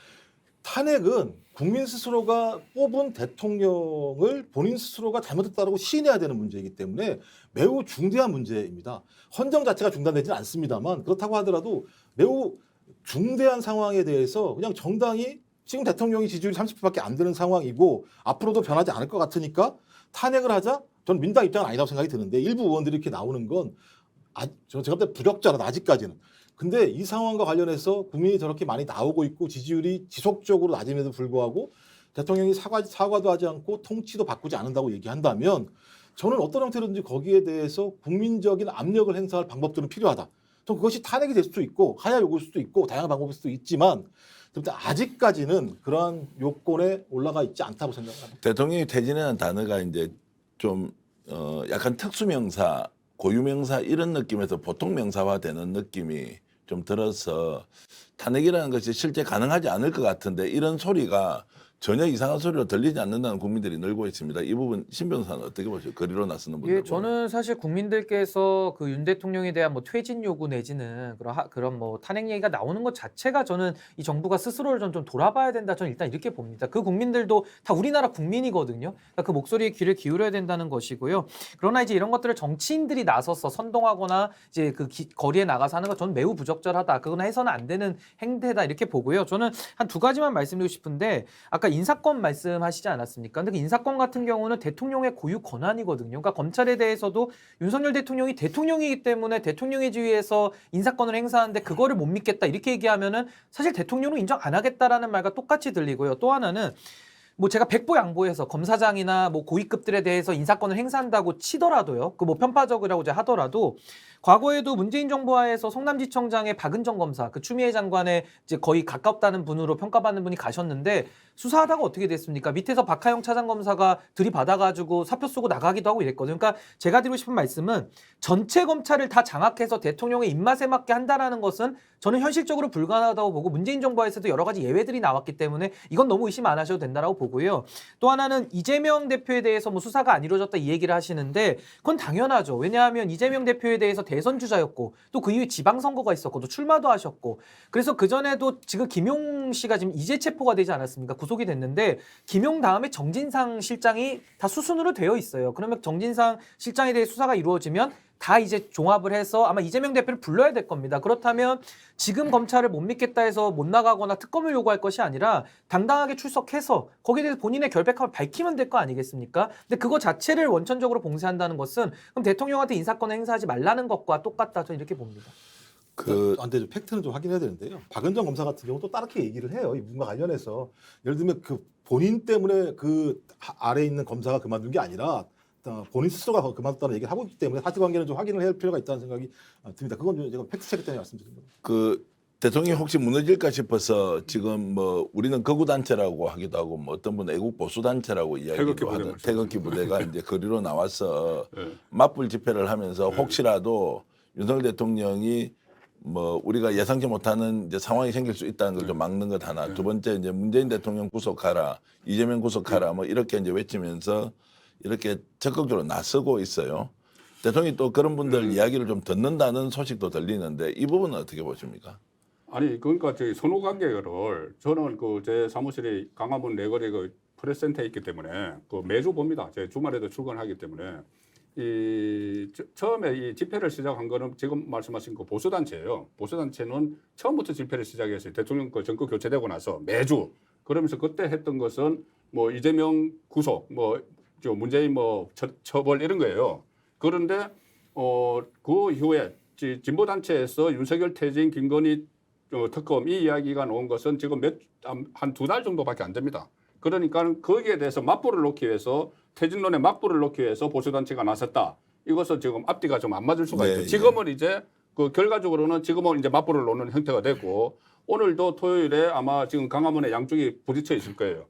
탄핵은 국민 스스로가 뽑은 대통령을 본인 스스로가 잘못했다고 시인해야 되는 문제이기 때문에 매우 중대한 문제입니다. 헌정 자체가 중단되지는 않습니다만 그렇다고 하더라도 매우 중대한 상황에 대해서 그냥 정당이 지금 대통령이 지지율이 30%밖에 안 되는 상황이고 앞으로도 변하지 않을 것 같으니까 탄핵을 하자? 저는 민당 입장은 아니라고 생각이 드는데 일부 의원들이 이렇게 나오는 건 제가 볼 때 부적절하다 아직까지는. 근데 이 상황과 관련해서 국민이 저렇게 많이 나오고 있고 지지율이 지속적으로 낮음에도 불구하고 대통령이 사과도 하지 않고 통치도 바꾸지 않는다고 얘기한다면 저는 어떤 형태로든지 거기에 대해서 국민적인 압력을 행사할 방법들은 필요하다. 전 그것이 탄핵이 될 수도 있고 하야 요구일 수도 있고 다양한 방법일 수도 있지만 아직까지는 그러한 요건에 올라가 있지 않다고 생각합니다. 대통령이 퇴진이라는 단어가 이제 좀 약간 특수명사, 고유명사 이런 느낌에서 보통 명사화되는 느낌이 좀 들어서 탄핵이라는 것이 실제 가능하지 않을 것 같은데 이런 소리가 전혀 이상한 소리로 들리지 않는다는 국민들이 늘고 있습니다. 이 부분 신 변호사는 어떻게 보세요? 거리로 나서는 분들. 예, 저는 사실 국민들께서 그 윤 대통령에 대한 뭐 퇴진 요구 내지는 그런 뭐 탄핵 얘기가 나오는 것 자체가 저는 이 정부가 스스로를 좀 돌아봐야 된다. 저는 일단 이렇게 봅니다. 그 국민들도 다 우리나라 국민이거든요. 그러니까 그 목소리에 귀를 기울여야 된다는 것이고요. 그러나 이제 이런 것들을 정치인들이 나서서 선동하거나 이제 거리에 나가서 하는 건 저는 매우 부적절하다. 그건 해서는 안 되는 행태다 이렇게 보고요. 저는 한 두 가지만 말씀드리고 싶은데 아까 인사권 말씀하시지 않았습니까? 근데 그 인사권 같은 경우는 대통령의 고유 권한이거든요. 그러니까 검찰에 대해서도 윤석열 대통령이 대통령이기 때문에 대통령의 지위에서 인사권을 행사하는데 그거를 못 믿겠다 이렇게 얘기하면은 사실 대통령은 인정 안 하겠다라는 말과 똑같이 들리고요. 또 하나는 뭐 제가 백보양보해서 검사장이나 뭐 고위급들에 대해서 인사권을 행사한다고 치더라도요. 그 뭐 편파적이라고 이제 하더라도 과거에도 문재인 정부 하에서 성남지청장의 박은정 검사, 그 추미애 장관의 이제 거의 가깝다는 분으로 평가받는 분이 가셨는데 수사하다가 어떻게 됐습니까? 밑에서 박하영 차장검사가 들이받아가지고 사표 쓰고 나가기도 하고 이랬거든요. 그러니까 제가 드리고 싶은 말씀은 전체 검찰을 다 장악해서 대통령의 입맛에 맞게 한다라는 것은 저는 현실적으로 불가능하다고 보고 문재인 정부 하에서도 여러 가지 예외들이 나왔기 때문에 이건 너무 의심 안 하셔도 된다라고 보고요. 또 하나는 이재명 대표에 대해서 뭐 수사가 안 이루어졌다 이 얘기를 하시는데 그건 당연하죠. 왜냐하면 이재명 대표에 대해서 대선 주자였고 또 그 이후에 지방선거가 있었고 또 출마도 하셨고 그래서 그전에도 지금 김용 씨가 지금 이제 체포가 되지 않았습니까? 구속이 됐는데 김용 다음에 정진상 실장이 다 수순으로 되어 있어요. 그러면 정진상 실장에 대해 수사가 이루어지면 다 이제 종합을 해서 아마 이재명 대표를 불러야 될 겁니다. 그렇다면 지금 검찰을 못 믿겠다 해서 못 나가거나 특검을 요구할 것이 아니라 당당하게 출석해서 거기에 대해서 본인의 결백함을 밝히면 될 거 아니겠습니까? 근데 그거 자체를 원천적으로 봉쇄한다는 것은 그럼 대통령한테 인사권을 행사하지 말라는 것과 똑같다. 저는 이렇게 봅니다. 안 되죠. 팩트는 좀 확인해야 되는데요. 박은정 검사 같은 경우 또 다르게 얘기를 해요. 이 부분과 관련해서 예를 들면 그 본인 때문에 그 아래에 있는 검사가 그만둔 게 아니라 본인 스스로가 그만뒀다는 얘기를 하고 있기 때문에 사실관계는 좀 확인을 해야 할 필요가 있다는 생각이 듭니다. 그건 좀 제가 팩트 체크 때문에 말씀드린 겁니다. 그 대통령이 혹시 무너질까 싶어서 지금 뭐 우리는 극우 단체라고 하기도 하고 뭐 어떤 분은 애국 보수 단체라고 이야기도 하던 태극기 부대가 이제 거리로 나와서 맞불 집회를 하면서 혹시라도 윤석열 대통령이 뭐 우리가 예상치 못하는 이제 상황이 생길 수 있다는 걸 좀 막는 것 하나. 두 번째 이제 문재인 대통령 구속하라, 이재명 구속하라 뭐 이렇게 이제 외치면서 이렇게 적극적으로 나서고 있어요. 대통령이 또 그런 분들 이야기를 좀 듣는다는 소식도 들리는데 이 부분은 어떻게 보십니까? 아니 그러니까 저희 선후 관계를 저는 그 제 사무실이 강화문 내거리 그 프레스센터에 있기 때문에 그 매주 봅니다. 제 주말에도 출근하기 때문에 처음에 이 집회를 시작한 거는 지금 말씀하신 그 보수단체예요. 보수단체는 처음부터 집회를 시작했어요. 대통령 그 정권 교체되고 나서 매주 그러면서 그때 했던 것은 뭐 이재명 구속, 뭐 문재인 뭐 처벌 이런 거예요. 그런데 그 이후에 진보 단체에서 윤석열 퇴진, 김건희 특검 이 이야기가 나온 것은 지금 한 두 달 정도밖에 안 됩니다. 그러니까 거기에 대해서 맞불을 놓기 위해서 퇴진론에 맞불을 놓기 위해서 보수단체가 나섰다. 이것은 지금 앞뒤가 좀 안 맞을 수가 있죠. 지금은 이제 그 결과적으로는 지금은 이제 맞불을 놓는 형태가 됐고 오늘도 토요일에 아마 지금 강화문에 양쪽이 부딪혀 있을 거예요.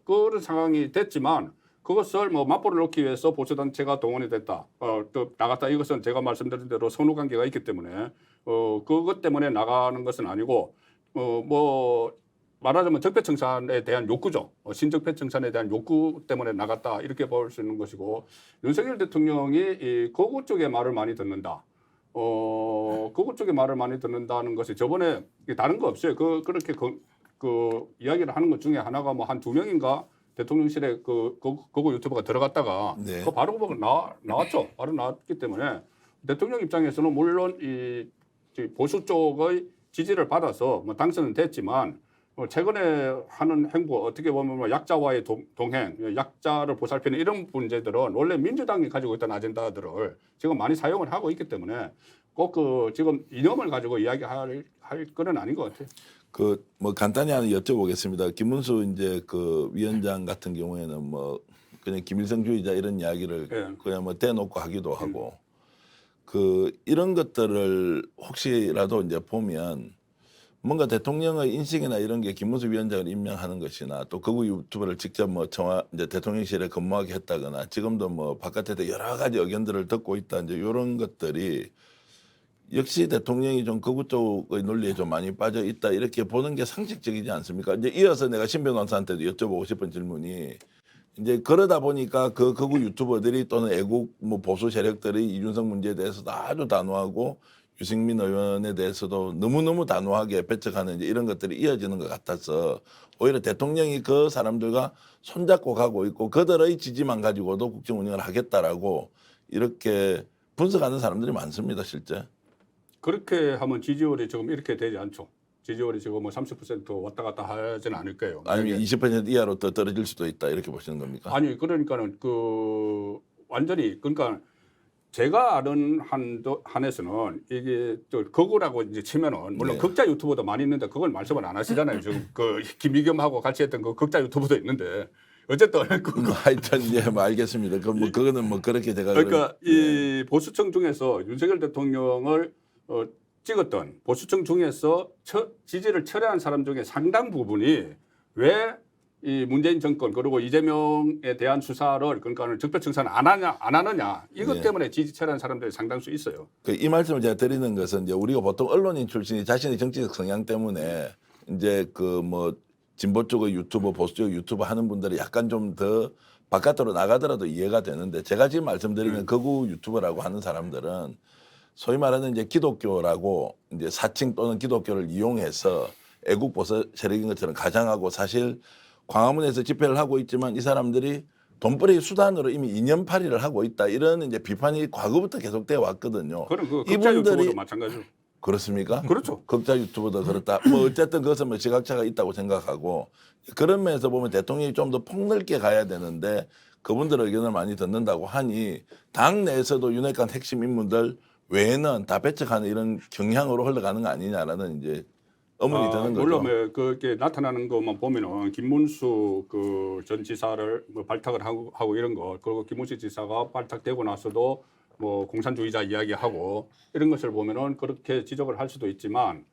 그런 상황이 됐지만 그것을 뭐 맞불을 놓기 위해서 보수단체가 동원이 됐다. 또 나갔다. 이것은 제가 말씀드린 대로 선후 관계가 있기 때문에 그것 때문에 나가는 것은 아니고 뭐 말하자면 적폐청산에 대한 욕구죠. 신적폐청산에 대한 욕구 때문에 나갔다 이렇게 볼 수 있는 것이고 윤석열 대통령이 이 거구 쪽의 말을 많이 듣는다. 거구 쪽의 말을 많이 듣는다는 것이 저번에 다른 거 없어요. 그렇게 그 이야기를 하는 것 중에 하나가 뭐 한 2명인가 대통령실에 거구 유튜버가 들어갔다가 네. 그 바로 나왔죠. 바로 나왔기 때문에 대통령 입장에서는 물론 이 보수 쪽의 지지를 받아서 뭐 당선은 됐지만 최근에 하는 행보 어떻게 보면 뭐 약자와의 동행, 약자를 보살피는 이런 문제들은 원래 민주당이 가지고 있던 아젠다들을 지금 많이 사용을 하고 있기 때문에 꼭 그 지금 이념을 가지고 이야기할 거는 아닌 것 같아요. 그 뭐 간단히 하나 여쭤보겠습니다. 김문수 이제 그 위원장 같은 경우에는 뭐 그냥 김일성주의자 이런 이야기를 예. 그냥 뭐 대놓고 하기도 하고 그 이런 것들을 혹시라도 이제 보면 뭔가 대통령의 인식이나 이런 게 김문수 위원장을 임명하는 것이나 또 거구 유튜버를 직접 뭐 청와 이제 대통령실에 근무하게 했다거나 지금도 뭐 바깥에서 여러 가지 의견들을 듣고 있다 이제 이런 것들이 역시 대통령이 좀 거구 쪽의 논리에 좀 많이 빠져 있다 이렇게 보는 게 상식적이지 않습니까? 이제 이어서 내가 신 변호사한테도 여쭤보고 싶은 질문이 이제 그러다 보니까 그 거구 유튜버들이 또는 애국 뭐 보수 세력들이 이준석 문제에 대해서도 아주 단호하고 유승민 의원에 대해서도 너무너무 단호하게 배척하는 이제 이런 것들이 이어지는 것 같아서 오히려 대통령이 그 사람들과 손잡고 가고 있고 그들의 지지만 가지고도 국정 운영을 하겠다라고 이렇게 분석하는 사람들이 많습니다, 실제. 그렇게 하면 지지율이 지금 이렇게 되지 않죠. 지지율이 지금 뭐 30% 왔다 갔다 하지는 않을 거예요. 아니면 20% 이하로 더 떨어질 수도 있다 이렇게 보시는 겁니까? 아니 그러니까는 완전히 그러니까 제가 아는 한에서는 이게 또 거구라고 이제 치면은 물론 네. 극자 유튜버도 많이 있는데 그걸 말씀을 안 하시잖아요. 지금 그 김의겸하고 같이 했던 그 극자 유튜버도 있는데 어쨌든 하여튼 예, 뭐 알겠습니다. 그 뭐 그거는 뭐 그렇게 제가 그러니까 이 보수층 중에서 윤석열 대통령을 찍었던 보수층 중에서 지지를 철회한 사람 중에 상당 부분이 왜 이 문재인 정권 그리고 이재명에 대한 수사를 그러니까 적폐청산 안 하느냐 이것 네. 때문에 지지 철회한 사람들이 상당수 있어요. 이 말씀을 제가 드리는 것은 이제 우리가 보통 언론인 출신이 자신의 정치적 성향 때문에 이제 그 뭐 진보 쪽의 유튜버 보수 쪽의 유튜버 하는 분들이 약간 좀 더 바깥으로 나가더라도 이해가 되는데 제가 지금 말씀드리는 거구 유튜버라고 하는 사람들은 소위 말하는 이제 기독교라고 이제 사칭 또는 기독교를 이용해서 애국 보수 세력인 것처럼 가장하고 사실 광화문에서 집회를 하고 있지만 이 사람들이 돈벌이 수단으로 이미 2년팔이를 하고 있다 이런 이제 비판이 과거부터 계속되어 왔거든요. 그럼 그 극자 유튜버도 마찬가지로. 그렇습니까? 그렇죠. 극자 유튜버도 그렇다. 뭐 어쨌든 그것은 뭐 시각차가 있다고 생각하고 그런 면에서 보면 대통령이 좀 더 폭넓게 가야 되는데 그분들 의견을 많이 듣는다고 하니 당 내에서도 윤핵관 핵심 인물들 외에는 다 배척하는 이런 경향으로 흘러가는 거 아니냐라는 이제 의문이 드는 거죠. 물론 뭐 그게 나타나는 것만 보면은 김문수 그 전 지사를 뭐 발탁을 하고 이런 거 그리고 김문수 지사가 발탁되고 나서도 뭐 공산주의자 이야기하고 이런 것을 보면은 그렇게 지적을 할 수도 있지만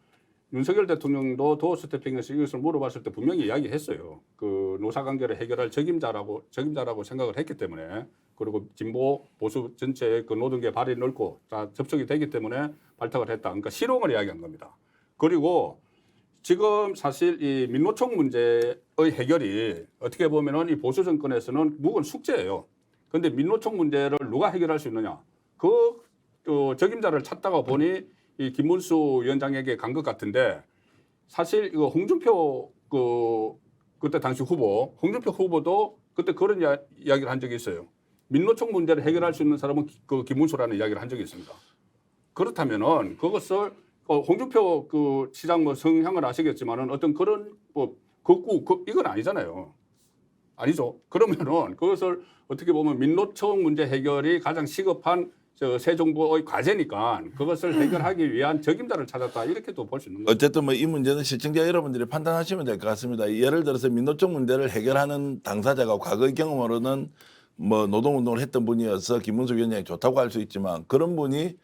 윤석열 대통령도 도어 스태핑에서 이것을 물어봤을 때 분명히 이야기했어요. 그 노사관계를 해결할 적임자라고 생각을 했기 때문에 그리고 진보 보수 전체의 그 노동계 발이 넓고 다 접촉이 되기 때문에 발탁을 했다. 그러니까 실용을 이야기한 겁니다. 그리고 지금 사실 이 민노총 문제의 해결이 어떻게 보면은 이 보수 정권에서는 묵은 숙제예요. 그런데 민노총 문제를 누가 해결할 수 있느냐? 그 적임자를 찾다가 보니 이 김문수 위원장에게 간 것 같은데 사실 이거 홍준표 그때 당시 후보 홍준표 후보도 그때 그런 이야기를 한 적이 있어요. 민노총 문제를 해결할 수 있는 사람은 그 김문수라는 이야기를 한 적이 있습니다. 그렇다면은 그것을 홍준표 그 시장 뭐 성향을 아시겠지만은 어떤 그런 뭐 이건 아니잖아요. 아니죠. 그러면은 그것을 어떻게 보면 민노총 문제 해결이 가장 시급한 새 정부의 과제니까 그것을 해결하기 위한 적임자를 찾았다 이렇게도 볼 수 있는 거죠. 어쨌든 뭐 이 문제는 시청자 여러분들이 판단하시면 될 것 같습니다. 예를 들어서 민노총 문제를 해결하는 당사자가 과거의 경험으로는 뭐 노동운동을 했던 분이어서 김문수 위원장이 좋다고 할 수 있지만 그런 분이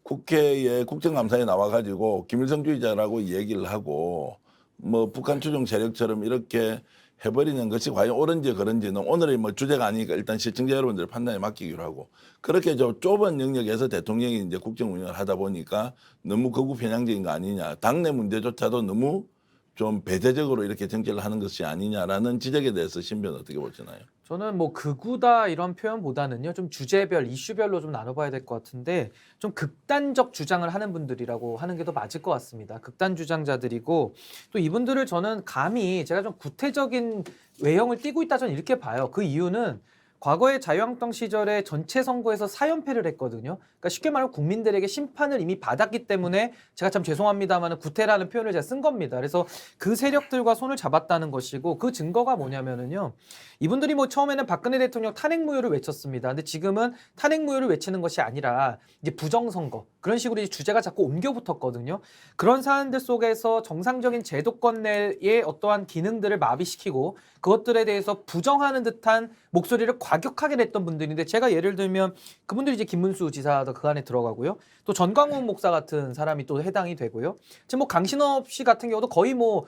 국회에 국정감사에 나와가지고 김일성주의자라고 얘기를 하고 뭐 북한 추종 세력처럼 이렇게 해버리는 것이 과연 옳은지 그런지는 오늘의 뭐 주제가 아니니까 일단 시청자 여러분들의 판단에 맡기기로 하고 그렇게 좀 좁은 영역에서 대통령이 이제 국정 운영을 하다 보니까 너무 거구 편향적인 거 아니냐. 당내 문제조차도 너무 좀 배제적으로 이렇게 정치를 하는 것이 아니냐라는 지적에 대해서 신변 어떻게 보시나요? 저는 뭐 극우다 이런 표현보다는요, 좀 주제별, 이슈별로 좀 나눠봐야 될 것 같은데, 좀 극단적 주장을 하는 분들이라고 하는 게 더 맞을 것 같습니다. 극단 주장자들이고, 또 이분들을 저는 감히 제가 좀 구태적인 외형을 띠고 있다, 저는 이렇게 봐요. 그 이유는 과거에 자유한국당 시절에 전체 선거에서 4연패를 했거든요. 그러니까 쉽게 말하면 국민들에게 심판을 이미 받았기 때문에 제가 참 죄송합니다만 구태라는 표현을 제가 쓴 겁니다. 그래서 그 세력들과 손을 잡았다는 것이고, 그 증거가 뭐냐면은요. 이분들이 뭐 처음에는 박근혜 대통령 탄핵 무효를 외쳤습니다. 근데 지금은 탄핵 무효를 외치는 것이 아니라 이제 부정선거, 그런 식으로 이제 주제가 자꾸 옮겨 붙었거든요. 그런 사안들 속에서 정상적인 제도권 내의 어떠한 기능들을 마비시키고 그것들에 대해서 부정하는 듯한 목소리를 과격하게 냈던 분들인데, 제가 예를 들면 그분들이 이제 김문수 지사도 그 안에 들어가고요. 또 전광훈 목사 같은 사람이 또 해당이 되고요. 지금 뭐 강신업 씨 같은 경우도 거의 뭐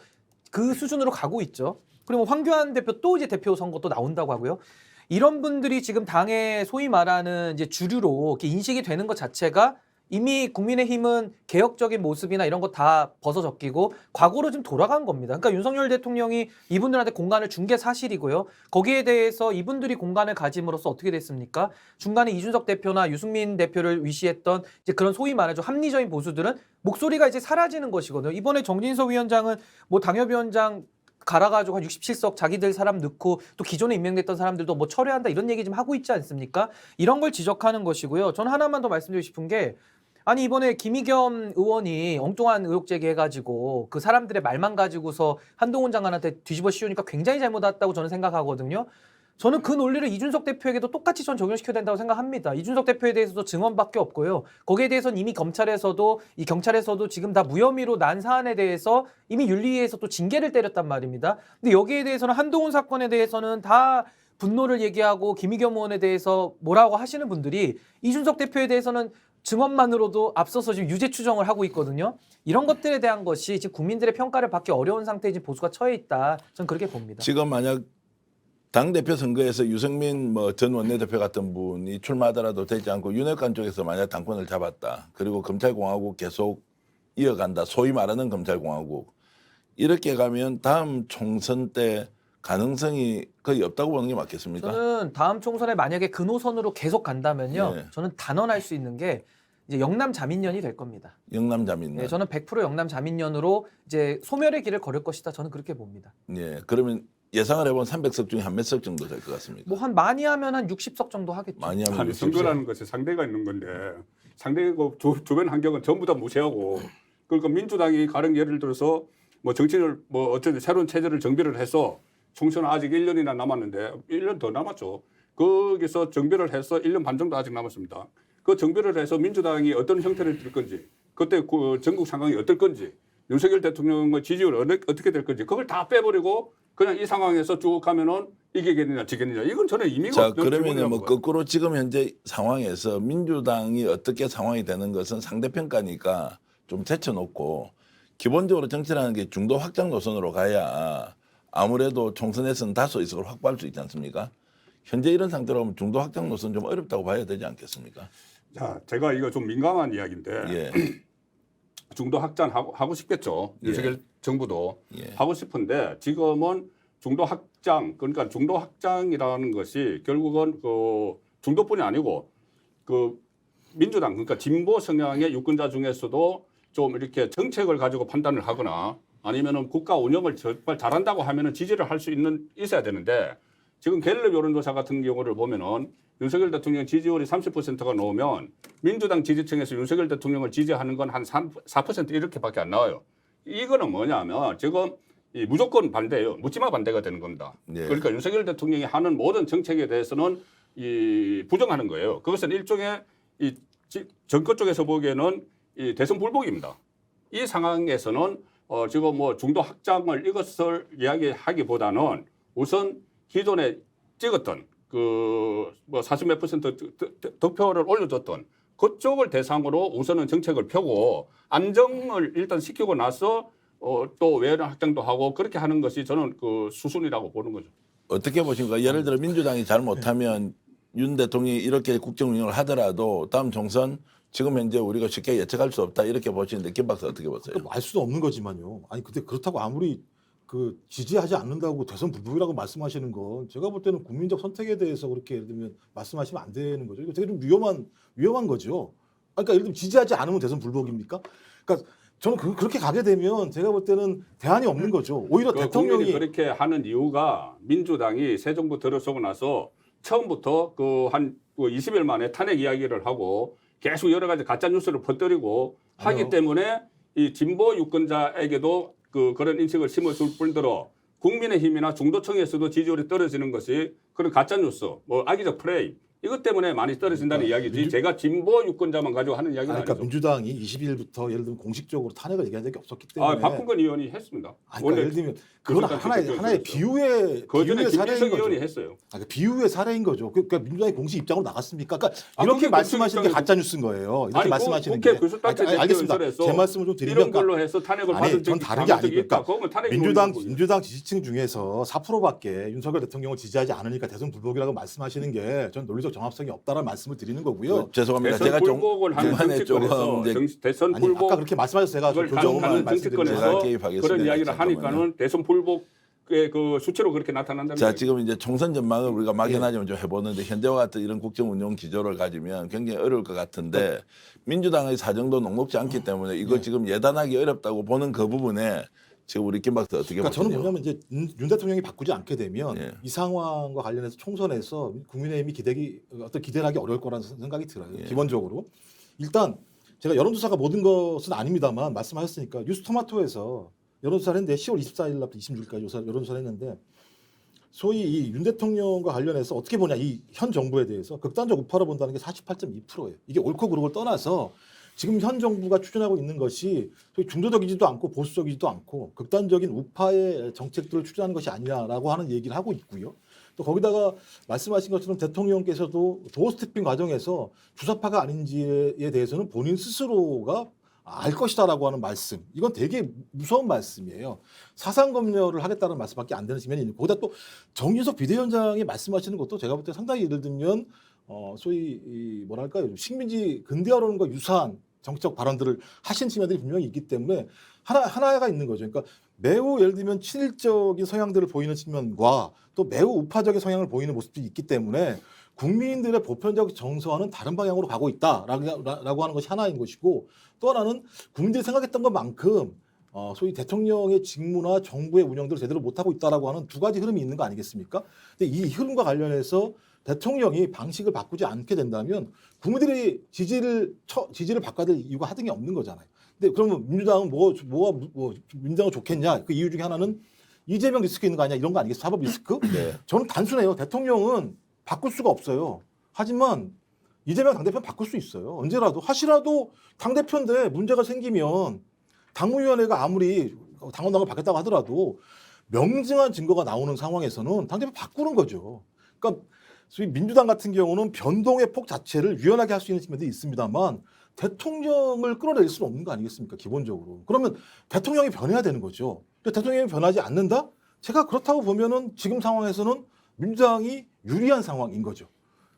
그 수준으로 가고 있죠. 그리고 황교안 대표 또 이제 대표 선거 또 나온다고 하고요. 이런 분들이 지금 당의 소위 말하는 이제 주류로 이렇게 인식이 되는 것 자체가 이미 국민의힘은 개혁적인 모습이나 이런 거 다 벗어적기고 과거로 좀 돌아간 겁니다. 그러니까 윤석열 대통령이 이분들한테 공간을 준 게 사실이고요. 거기에 대해서 이분들이 공간을 가짐으로써 어떻게 됐습니까? 중간에 이준석 대표나 유승민 대표를 위시했던 이제 그런 소위 말하는 좀 합리적인 보수들은 목소리가 이제 사라지는 것이거든요. 이번에 정진석 위원장은 뭐 당협위원장 갈아가지고 한 67석 자기들 사람 넣고 또 기존에 임명됐던 사람들도 뭐 철회한다 이런 얘기 좀 하고 있지 않습니까? 이런 걸 지적하는 것이고요. 저는 하나만 더 말씀드리고 싶은 게, 아니 이번에 김의겸 의원이 엉뚱한 의혹 제기해가지고 그 사람들의 말만 가지고서 한동훈 장관한테 뒤집어 씌우니까 굉장히 잘못했다고 저는 생각하거든요. 저는 그 논리를 이준석 대표에게도 똑같이 전 적용시켜야 된다고 생각합니다. 이준석 대표에 대해서도 증언밖에 없고요. 거기에 대해서는 이미 검찰에서도 이 경찰에서도 지금 다 무혐의로 난 사안에 대해서 이미 윤리위에서 또 징계를 때렸단 말입니다. 근데 여기에 대해서는 한동훈 사건에 대해서는 다 분노를 얘기하고 김의겸 의원에 대해서 뭐라고 하시는 분들이 이준석 대표에 대해서는 증언만으로도 앞서서 지금 유죄 추정을 하고 있거든요. 이런 것들에 대한 것이 지금 국민들의 평가를 받기 어려운 상태에 지금 보수가 처해 있다. 저는 그렇게 봅니다. 지금 만약 당대표 선거에서 유승민 뭐 전 원내대표 같은 분이 출마하더라도 되지 않고 윤핵관 쪽에서 만약 당권을 잡았다. 그리고 검찰공화국 계속 이어간다. 소위 말하는 검찰공화국. 이렇게 가면 다음 총선 때 가능성이 거의 없다고 보는 게 맞겠습니까? 저는 다음 총선에 만약에 그 노선으로 계속 간다면요. 네. 저는 단언할 수 있는 게 이제 영남 자민련이 될 겁니다. 영남 자민련. 네, 저는 100% 영남 자민련으로 이제 소멸의 길을 걸을 것이다. 저는 그렇게 봅니다. 예. 그러면 예상을 해본 300석 중에 한 몇 석 정도 될 것 같습니까? 뭐 한 많이 하면 한 60석 정도 하겠죠. 많이 하면 아니 60석. 선거라는 것이 상대가 있는 건데 상대가 주변 환경은 전부 다 무시하고, 그러니까 민주당이 가령 예를 들어서 뭐 정치를 뭐 어쨌든 새로운 체제를 정비를 해서 총선은 아직 1년이나 남았는데 1년 더 남았죠. 거기서 정비를 해서 1년 반 정도 아직 남았습니다. 그 정비를 해서 민주당이 어떤 형태를 띨 건지, 그때 그 전국 상황이 어떨 건지, 윤석열 대통령의 지지율 어떻게 될 건지 그걸 다 빼버리고 그냥 이 상황에서 쭉 가면은 이기겠느냐 지겠느냐, 이건 저는 의미가 자, 없는 그러면 질문이라고 뭐 봐요. 거꾸로 지금 현재 상황에서 민주당이 어떻게 상황이 되는 것은 상대평가니까 좀 제쳐놓고 기본적으로 정치라는 게 중도 확장 노선으로 가야 아무래도 총선에서는 다수 의석을 확보할 수 있지 않습니까? 현재 이런 상태로 하면 중도 확장 노선 좀 어렵다고 봐야 되지 않겠습니까? 자, 제가 이거 좀 민감한 이야기인데 예. 중도 확장하고 싶겠죠. 예. 윤석열 정부도 예. 하고 싶은데 지금은 중도 확장, 그러니까 중도 확장이라는 것이 결국은 그 중도뿐이 아니고 그 민주당, 그러니까 진보 성향의 유권자 중에서도 좀 이렇게 정책을 가지고 판단을 하거나 아니면은 국가 운영을 정말 잘한다고 하면은 지지를 할 수 있어야 되는데, 지금 갤럽 여론조사 같은 경우를 보면은 윤석열 대통령 지지율이 30%가 넘으면 민주당 지지층에서 윤석열 대통령을 지지하는 건 한 4% 이렇게밖에 안 나와요. 이거는 뭐냐면 지금 이 무조건 반대예요. 묻지마 반대가 되는 겁니다. 네. 그러니까 윤석열 대통령이 하는 모든 정책에 대해서는 이 부정하는 거예요. 그것은 일종의 이 정권 쪽에서 보기에는 이 대선 불복입니다. 이 상황에서는 지금 뭐 중도 확장을 이것을 이야기하기보다는 우선 기존에 찍었던 그 뭐 40몇 퍼센트 득표를 올려줬던 그쪽을 대상으로 우선은 정책을 펴고 안정을 일단 시키고 나서 또 외연 확장도 하고 그렇게 하는 것이 저는 그 수순이라고 보는 거죠. 어떻게 보십니까? 예를 들어 민주당이 잘 못하면 윤 대통령이 이렇게 국정 운영을 하더라도 다음 총선 지금 현재 우리가 쉽게 예측할 수 없다 이렇게 보시는데 김 박사 어떻게 보세요? 알 수도 없는 거지만요. 아니 근데 그렇다고 아무리 그 지지하지 않는다고 대선 불복이라고 말씀하시는 건 제가 볼 때는 국민적 선택에 대해서 그렇게 예를 들면 말씀하시면 안 되는 거죠. 이거 되게 좀 위험한 거죠. 그러니까 예를 들면 지지하지 않으면 대선 불복입니까? 그러니까 저는 그렇게 가게 되면 제가 볼 때는 대안이 없는 거죠. 오히려 그 대통령이 국민이 그렇게 하는 이유가 민주당이 새 정부 들어서고 나서 처음부터 한 20일 만에 탄핵 이야기를 하고 계속 여러 가지 가짜 뉴스를 퍼뜨리고 하기 아니요. 때문에 이 진보 유권자에게도 그런 인식을 심어줄 뿐더러 국민의힘이나 중도층에서도 지지율이 떨어지는 것이 그런 가짜 뉴스, 뭐 악의적 프레임 이것 때문에 많이 떨어진다는 이야기지. 제가 진보 유권자만 가지고 하는 이야기는 그러니까 아니죠. 민주당이 20일부터 예를 들면 공식적으로 탄핵을 얘기한 적이 없었기 때문에 박홍근 의원이 했습니다. 그러니까 예를 들면 그건 하나의 비유의 거전에 사례인 김기석 거죠. 의원이 했어요. 비유의 사례인 거죠. 그러니까 민주당이 공식 입장으로 나갔습니까? 그러니까 아, 이렇게 그게 말씀하시는 게 공식 가짜 뉴스인 거예요. 이렇게 아니, 말씀하시는 국회 게. 교섭단체 알겠습니다. 대표연설에서 제 말씀을 좀 이런 드리면 걸로 해서 탄핵을 받은 전 적이 다른 게 아니고 있다. 그러면 탄핵이 민주당 지지층 중에서 4%밖에 윤석열 대통령을 지지하지 않으니까 대선 불복이라고 말씀하시는 게 전 논리적 정합성이 없다는 말씀을 드리는 거고요. 죄송합니다. 대선 제가 불복을 하는 중간에 조금 정치권에서 이제 대선 아니 불복 아까 그렇게 말씀하셔서 제가 그걸 교정을 가는 말씀드리는 제가 정치권에서 개입하겠습니다. 그런 이야기를 잠깐만요. 하니까는 대선 불복의 그 수치로 그렇게 나타난다는 자, 거예요. 지금 이제 총선 전망을 우리가 막연하지만 좀 해보는데 현재와 같은 이런 국정 운영 기조를 가지면 굉장히 어려울 것 같은데 민주당의 사정도 녹록지 않기 때문에 이거 지금 예단하기 어렵다고 보는 그 부분에 지금 우리 김 박사 어떻게 그러니까 저는 보시나요? 뭐냐면 이제 윤 대통령이 바꾸지 않게 되면 예. 이 상황과 관련해서 총선에서 국민의힘이 기대를 하기 어려울 거라는 생각이 들어요. 예. 기본적으로 일단 제가 여론조사가 모든 것은 아닙니다만 말씀하셨으니까 뉴스토마토에서 여론조사를 했는데 10월 24일부터 26일까지 여론조사를 했는데 소위 이 윤 대통령과 관련해서 어떻게 보냐 이 현 정부에 대해서 극단적 우파로 본다는 게 48.2%예요. 이게 옳고 그르고를 떠나서 지금 현 정부가 추진하고 있는 것이 소위 중도적이지도 않고 보수적이지도 않고 극단적인 우파의 정책들을 추진하는 것이 아니냐라고 하는 얘기를 하고 있고요. 또 거기다가 말씀하신 것처럼 대통령께서도 도어 스태핑 과정에서 주사파가 아닌지에 대해서는 본인 스스로가 알 것이다라고 하는 말씀. 이건 되게 무서운 말씀이에요. 사상 검열을 하겠다는 말씀밖에 안 되는 측면이 있고 거기다 또 정유석 비대위원장이 말씀하시는 것도 제가 볼 때 상당히 예를 들면 소위 뭐랄까요 식민지 근대화론과 유사한 정치적 발언들을 하신 측면들이 분명히 있기 때문에 하나가 있는 거죠. 그러니까 매우 예를 들면 친일적인 성향들을 보이는 측면과 또 매우 우파적인 성향을 보이는 모습들이 있기 때문에 국민들의 보편적 정서와는 다른 방향으로 가고 있다라고 하는 것이 하나인 것이고 또 하나는 국민들이 생각했던 것만큼 소위 대통령의 직무나 정부의 운영들을 제대로 못하고 있다라고 하는 두 가지 흐름이 있는 거 아니겠습니까? 근데 이 흐름과 관련해서 대통령이 방식을 바꾸지 않게 된다면 국민들이 지지를 바꿔야 될 이유가 하등이 없는 거잖아요. 근데 그러면 민주당은 민주당은 좋겠냐? 그 이유 중에 하나는 이재명 리스크 있는 거 아니야? 이런 거 아니겠어요? 사법 리스크? 네. 저는 단순해요. 대통령은 바꿀 수가 없어요. 하지만 이재명 당대표 바꿀 수 있어요. 언제라도 하시라도 당대표인데 문제가 생기면 당무위원회가 아무리 당원당을 바뀌었다고 하더라도 명증한 증거가 나오는 상황에서는 당대표 바꾸는 거죠. 그러니까 소위 민주당 같은 경우는 변동의 폭 자체를 유연하게 할 수 있는 측면도 있습니다만 대통령을 끌어낼 수는 없는 거 아니겠습니까? 기본적으로. 그러면 대통령이 변해야 되는 거죠. 근데 대통령이 변하지 않는다? 제가 그렇다고 보면은 지금 상황에서는 민주당이 유리한 상황인 거죠.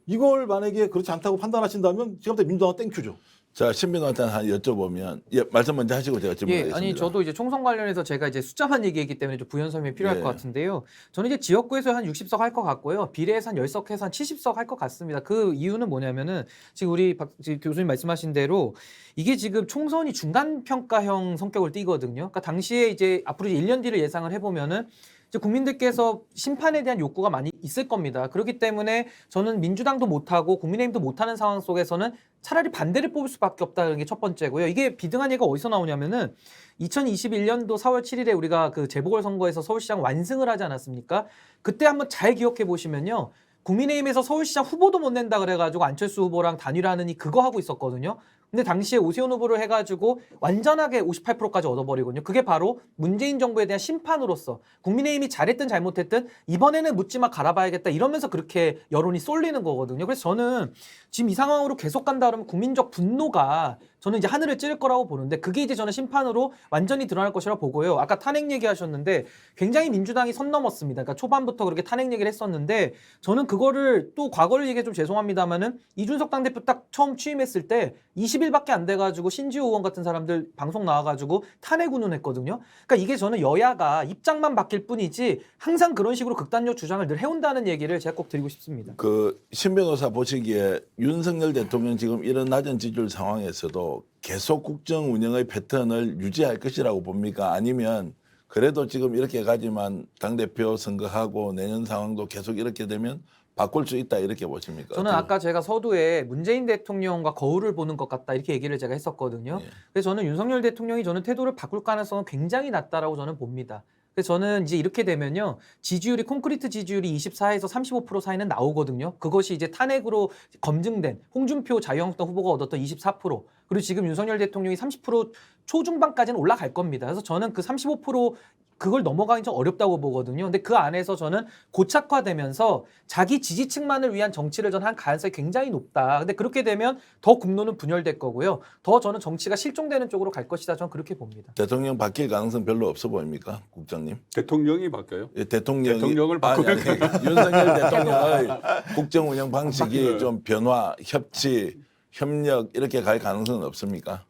이걸 만약에 그렇지 않다고 판단하신다면 제가 볼 때 민주당은 땡큐죠. 자, 신민호한테 한 여쭤보면 말씀 먼저 하시고 제가 질문하겠습니다. 아니 저도 이제 총선 관련해서 제가 이제 숫자만 얘기했기 때문에 좀 부연 설명이 필요할 예. 것 같은데요. 저는 이제 지역구에서 한 60석 할 것 같고요. 비례에서 한 10석 해서 한 70석 할 것 같습니다. 그 이유는 뭐냐면은 지금 우리 지금 교수님 말씀하신 대로 이게 지금 총선이 중간 평가형 성격을 띠거든요. 그러니까 당시에 이제 앞으로 1년 뒤를 예상을 해보면은 이제 국민들께서 심판에 대한 욕구가 많이 있을 겁니다. 그렇기 때문에 저는 민주당도 못하고 국민의힘도 못하는 상황 속에서는 차라리 반대를 뽑을 수밖에 없다는 게 첫 번째고요. 이게 비등한 얘기가 어디서 나오냐면은 2021년도 4월 7일에 우리가 그 재보궐선거에서 서울시장 완승을 하지 않았습니까? 그때 한번 잘 기억해 보시면요. 국민의힘에서 서울시장 후보도 못 낸다 그래가지고 안철수 후보랑 단일화하느니 그거 하고 있었거든요. 근데 당시에 오세훈 후보를 해가지고 완전하게 58%까지 얻어버리거든요. 그게 바로 문재인 정부에 대한 심판으로서 국민의힘이 잘했든 잘못했든 이번에는 묻지마 갈아봐야겠다 이러면서 그렇게 여론이 쏠리는 거거든요. 그래서 저는 지금 이 상황으로 계속 간다 그러면 국민적 분노가 저는 이제 하늘을 찌를 거라고 보는데 그게 이제 저는 심판으로 완전히 드러날 것이라 보고요. 아까 탄핵 얘기하셨는데 굉장히 민주당이 선 넘었습니다. 그러니까 초반부터 그렇게 탄핵 얘기를 했었는데 저는 그거를 또 과거를 얘기해 좀 죄송합니다만은 이준석 당대표 딱 처음 취임했을 때 20일밖에 안 돼가지고 신지호 의원 같은 사람들 방송 나와가지고 탄핵 운운했거든요. 그러니까 이게 저는 여야가 입장만 바뀔 뿐이지 항상 그런 식으로 극단적 주장을 늘 해온다는 얘기를 제가 꼭 드리고 싶습니다. 그 신 변호사 보시기에 윤석열 대통령 지금 이런 낮은 지지율 상황에서도 계속 국정 운영의 패턴을 유지할 것이라고 봅니까? 아니면 그래도 지금 이렇게 가지만 당대표 선거하고 내년 상황도 계속 이렇게 되면 바꿀 수 있다 이렇게 보십니까? 저는 아까 제가 서두에 문재인 대통령과 거울을 보는 것 같다 이렇게 얘기를 제가 했었거든요. 예. 그래서 저는 윤석열 대통령이 저는 태도를 바꿀 가능성은 굉장히 낮다라고 저는 봅니다. 그래서 저는 이제 이렇게 되면요. 지지율이 콘크리트 지지율이 24에서 35% 사이는 나오거든요. 그것이 이제 탄핵으로 검증된 홍준표 자유한국당 후보가 얻었던 24% 그리고 지금 윤석열 대통령이 30% 초중반까지는 올라갈 겁니다. 그래서 저는 그 35% 그걸 넘어가긴 좀 어렵다고 보거든요. 근데 그 안에서 저는 고착화되면서 자기 지지층만을 위한 정치를 저는 한 가능성이 굉장히 높다. 근데 그렇게 되면 더 국론은 분열될 거고요. 더 저는 정치가 실종되는 쪽으로 갈 것이다. 저는 그렇게 봅니다. 대통령 바뀔 가능성 별로 없어 보입니까, 국장님? 대통령이 바뀌어요. 예, 대통령을 바꾸면 윤석열 대통령의 국정 운영 방식이 좀 변화, 협치, 협력 이렇게 갈 가능성은 없습니까?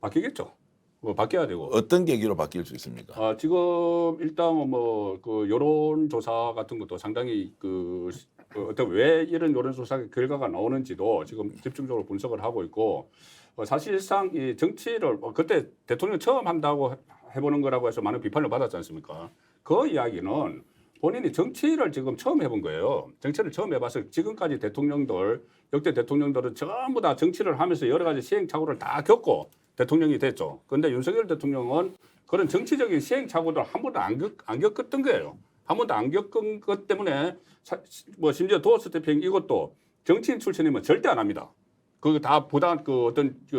바뀌겠죠. 바뀌어야 되고. 어떤 계기로 바뀔 수 있습니까? 지금 일단 그 여론 조사 같은 것도 상당히 어떤 왜 이런 여론 조사 결과가 나오는지도 지금 집중적으로 분석을 하고 있고 사실상 이 정치를 그때 대통령 처음 한다고 해보는 거라고 해서 많은 비판을 받았지 않습니까? 그 이야기는 본인이 정치를 지금 처음 해본 거예요. 정치를 처음 해봐서 지금까지 역대 대통령들은 전부 다 정치를 하면서 여러 가지 시행착오를 다 겪고 대통령이 됐죠. 그런데 윤석열 대통령은 그런 정치적인 시행착오를 한 번도 안 겪었던 거예요. 한 번도 안 겪은 것 때문에 심지어 도어 스태핑 이것도 정치인 출신이면 절대 안 합니다. 그거 다 부담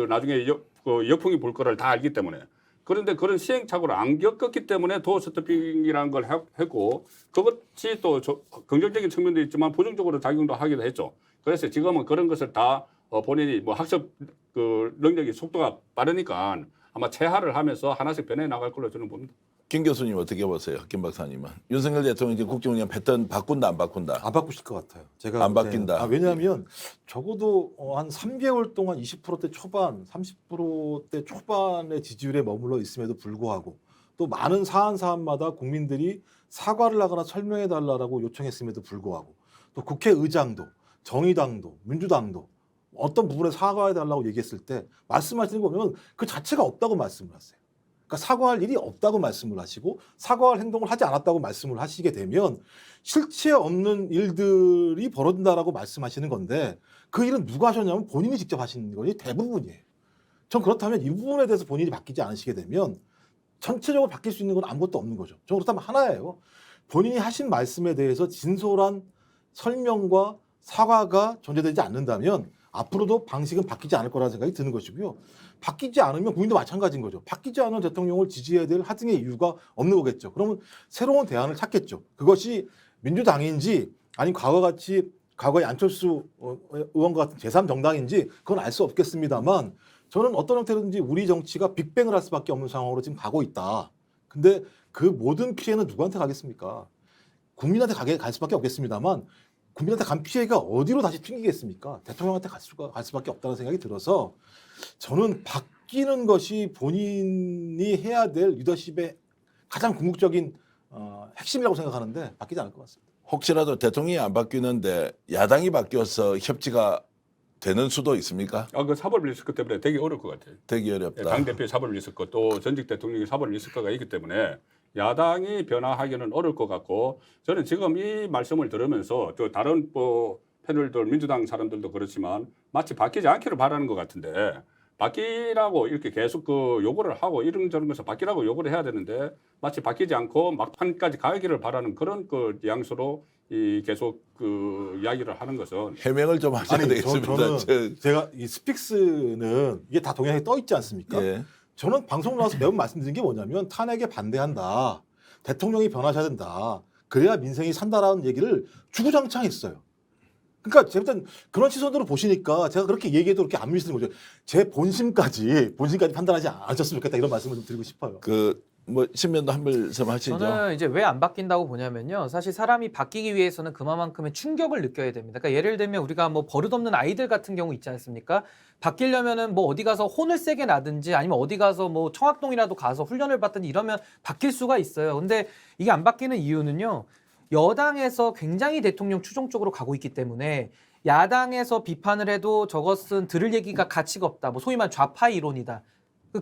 나중에 역풍이 불 거를 다 알기 때문에. 그런데 그런 시행착오를 안 겪었기 때문에 도어 스태핑이라는 걸 했고 그것이 또 긍정적인 측면도 있지만 부정적으로 작용도 하기도 했죠. 그래서 지금은 그런 것을 다 본인이 학습 능력이 속도가 빠르니까 아마 체화를 하면서 하나씩 변해 나갈 걸로 저는 봅니다. 김 교수님 어떻게 보세요, 김 박사님은? 윤석열 대통령 지금 국정 운영 패턴 바꾼다 안 바꾼다? 안 바꾸실 것 같아요. 제가 안 볼 때는. 바뀐다. 왜냐하면 적어도 한 3개월 동안 20%대 초반, 30%대 초반의 지지율에 머물러 있음에도 불구하고 또 많은 사안마다 국민들이 사과를 하거나 설명해 달라고 요청했음에도 불구하고 또 국회의장도 정의당도 민주당도 어떤 부분에 사과해 달라고 얘기했을 때 말씀하시는 거 보면 그 자체가 없다고 말씀을 하세요. 그러니까 사과할 일이 없다고 말씀을 하시고 사과할 행동을 하지 않았다고 말씀을 하시게 되면 실체 없는 일들이 벌어진다라고 말씀하시는 건데 그 일은 누가 하셨냐면 본인이 직접 하시는 것이 대부분이에요. 전 그렇다면 이 부분에 대해서 본인이 바뀌지 않으시게 되면 전체적으로 바뀔 수 있는 건 아무것도 없는 거죠. 전 그렇다면 하나예요. 본인이 하신 말씀에 대해서 진솔한 설명과 사과가 존재되지 않는다면 앞으로도 방식은 바뀌지 않을 거라는 생각이 드는 것이고요. 바뀌지 않으면 국민도 마찬가지인 거죠. 바뀌지 않은 대통령을 지지해야 될 하등의 이유가 없는 거겠죠. 그러면 새로운 대안을 찾겠죠. 그것이 민주당인지 아니면 과거의 안철수 의원과 같은 제3정당인지 그건 알 수 없겠습니다만 저는 어떤 형태로든지 우리 정치가 빅뱅을 할 수밖에 없는 상황으로 지금 가고 있다. 근데 그 모든 피해는 누구한테 가겠습니까? 국민한테 갈 수밖에 없겠습니다만 국민한테 간 피해가 어디로 다시 튕기겠습니까? 대통령한테 갈 수밖에 없다는 생각이 들어서 저는 바뀌는 것이 본인이 해야 될 리더십의 가장 궁극적인 핵심이라고 생각하는데 바뀌지 않을 것 같습니다. 혹시라도 대통령이 안 바뀌는데 야당이 바뀌어서 협치가 되는 수도 있습니까? 그 사법 리스크 때문에 되게 어려울 것 같아요. 되게 어렵다. 당대표의 사법 리스크 또 전직 대통령의 사법 리스크가 있기 때문에 야당이 변화하기는 어려울 것 같고 저는 지금 이 말씀을 들으면서 또 다른 패널들 민주당 사람들도 그렇지만 마치 바뀌지 않기를 바라는 것 같은데 바뀌라고 이렇게 계속 요구를 하고 이런저런 것을 바뀌라고 요구를 해야 되는데 마치 바뀌지 않고 막판까지 가기를 바라는 그런 뉘앙스로 계속 이야기를 하는 것은 해명을 좀 하셔야 되겠습니다. 저는 제가 이 스픽스는 이게 다 동영상에 떠 있지 않습니까? 예. 저는 방송 나와서 매번 말씀드린 게 뭐냐면 탄핵에 반대한다. 대통령이 변하셔야 된다. 그래야 민생이 산다라는 얘기를 주구장창 했어요. 그러니까 제가 그런 시선으로 보시니까 제가 그렇게 얘기해도 그렇게 안 믿으시는 거죠. 제 본심까지 판단하지 않으셨으면 좋겠다 이런 말씀을 좀 드리고 싶어요. 뭐 신변도 한 말씀 하시죠. 저는 이제 왜 안 바뀐다고 보냐면요. 사실 사람이 바뀌기 위해서는 그만큼의 충격을 느껴야 됩니다. 그러니까 예를 들면 우리가 뭐 버릇없는 아이들 같은 경우 있지 않습니까? 바뀌려면은 뭐 어디 가서 혼을 세게 나든지 아니면 어디 가서 뭐 청학동이라도 가서 훈련을 받든지 이러면 바뀔 수가 있어요. 근데 이게 안 바뀌는 이유는요. 여당에서 굉장히 대통령 추종 쪽으로 가고 있기 때문에 야당에서 비판을 해도 저것은 들을 얘기가 가치가 없다. 뭐 소위 말하는 좌파 이론이다.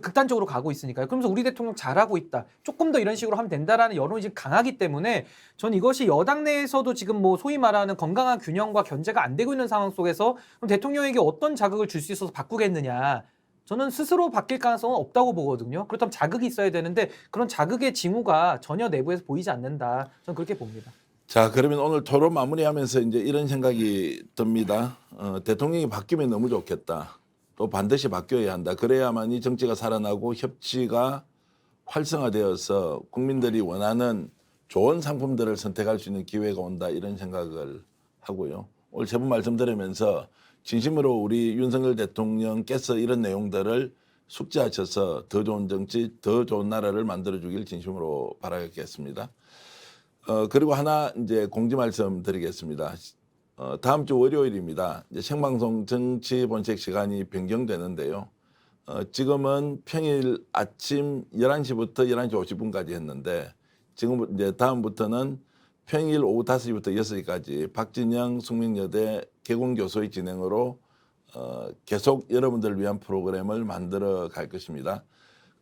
극단적으로 가고 있으니까요. 그러면서 우리 대통령 잘하고 있다. 조금 더 이런 식으로 하면 된다라는 여론이 지금 강하기 때문에 전 이것이 여당 내에서도 지금 뭐 소위 말하는 건강한 균형과 견제가 안 되고 있는 상황 속에서 그럼 대통령에게 어떤 자극을 줄 수 있어서 바꾸겠느냐. 저는 스스로 바뀔 가능성은 없다고 보거든요. 그렇다면 자극이 있어야 되는데 그런 자극의 징후가 전혀 내부에서 보이지 않는다. 저는 그렇게 봅니다. 자, 그러면 오늘 토론 마무리하면서 이제 이런 생각이 듭니다. 대통령이 바뀌면 너무 좋겠다. 또 반드시 바뀌어야 한다. 그래야만이 정치가 살아나고 협치가 활성화되어서 국민들이 원하는 좋은 상품들을 선택할 수 있는 기회가 온다. 이런 생각을 하고요. 오늘 세 분 말씀 들으면서 진심으로 우리 윤석열 대통령께서 이런 내용들을 숙지하셔서 더 좋은 정치, 더 좋은 나라를 만들어주길 진심으로 바라겠습니다. 그리고 하나 이제 공지 말씀 드리겠습니다. 다음 주 월요일입니다. 이제 생방송 정치 본색 시간이 변경되는데요. 지금은 평일 아침 11시부터 11시 50분까지 했는데 지금 이제 다음부터는 평일 오후 5시부터 6시까지 박진영 숙명여대 개공교수의 진행으로 계속 여러분들을 위한 프로그램을 만들어 갈 것입니다.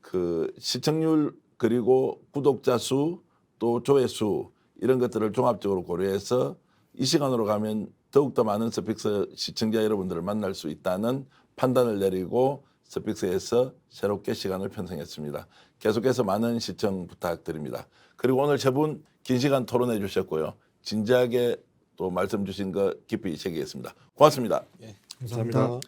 그 시청률 그리고 구독자 수 또 조회수 이런 것들을 종합적으로 고려해서 이 시간으로 가면 더욱더 많은 스픽스 시청자 여러분들을 만날 수 있다는 판단을 내리고 스픽스에서 새롭게 시간을 편성했습니다. 계속해서 많은 시청 부탁드립니다. 그리고 오늘 세 분 긴 시간 토론해 주셨고요. 진지하게 또 말씀 주신 거 깊이 새기겠습니다. 고맙습니다. 감사합니다.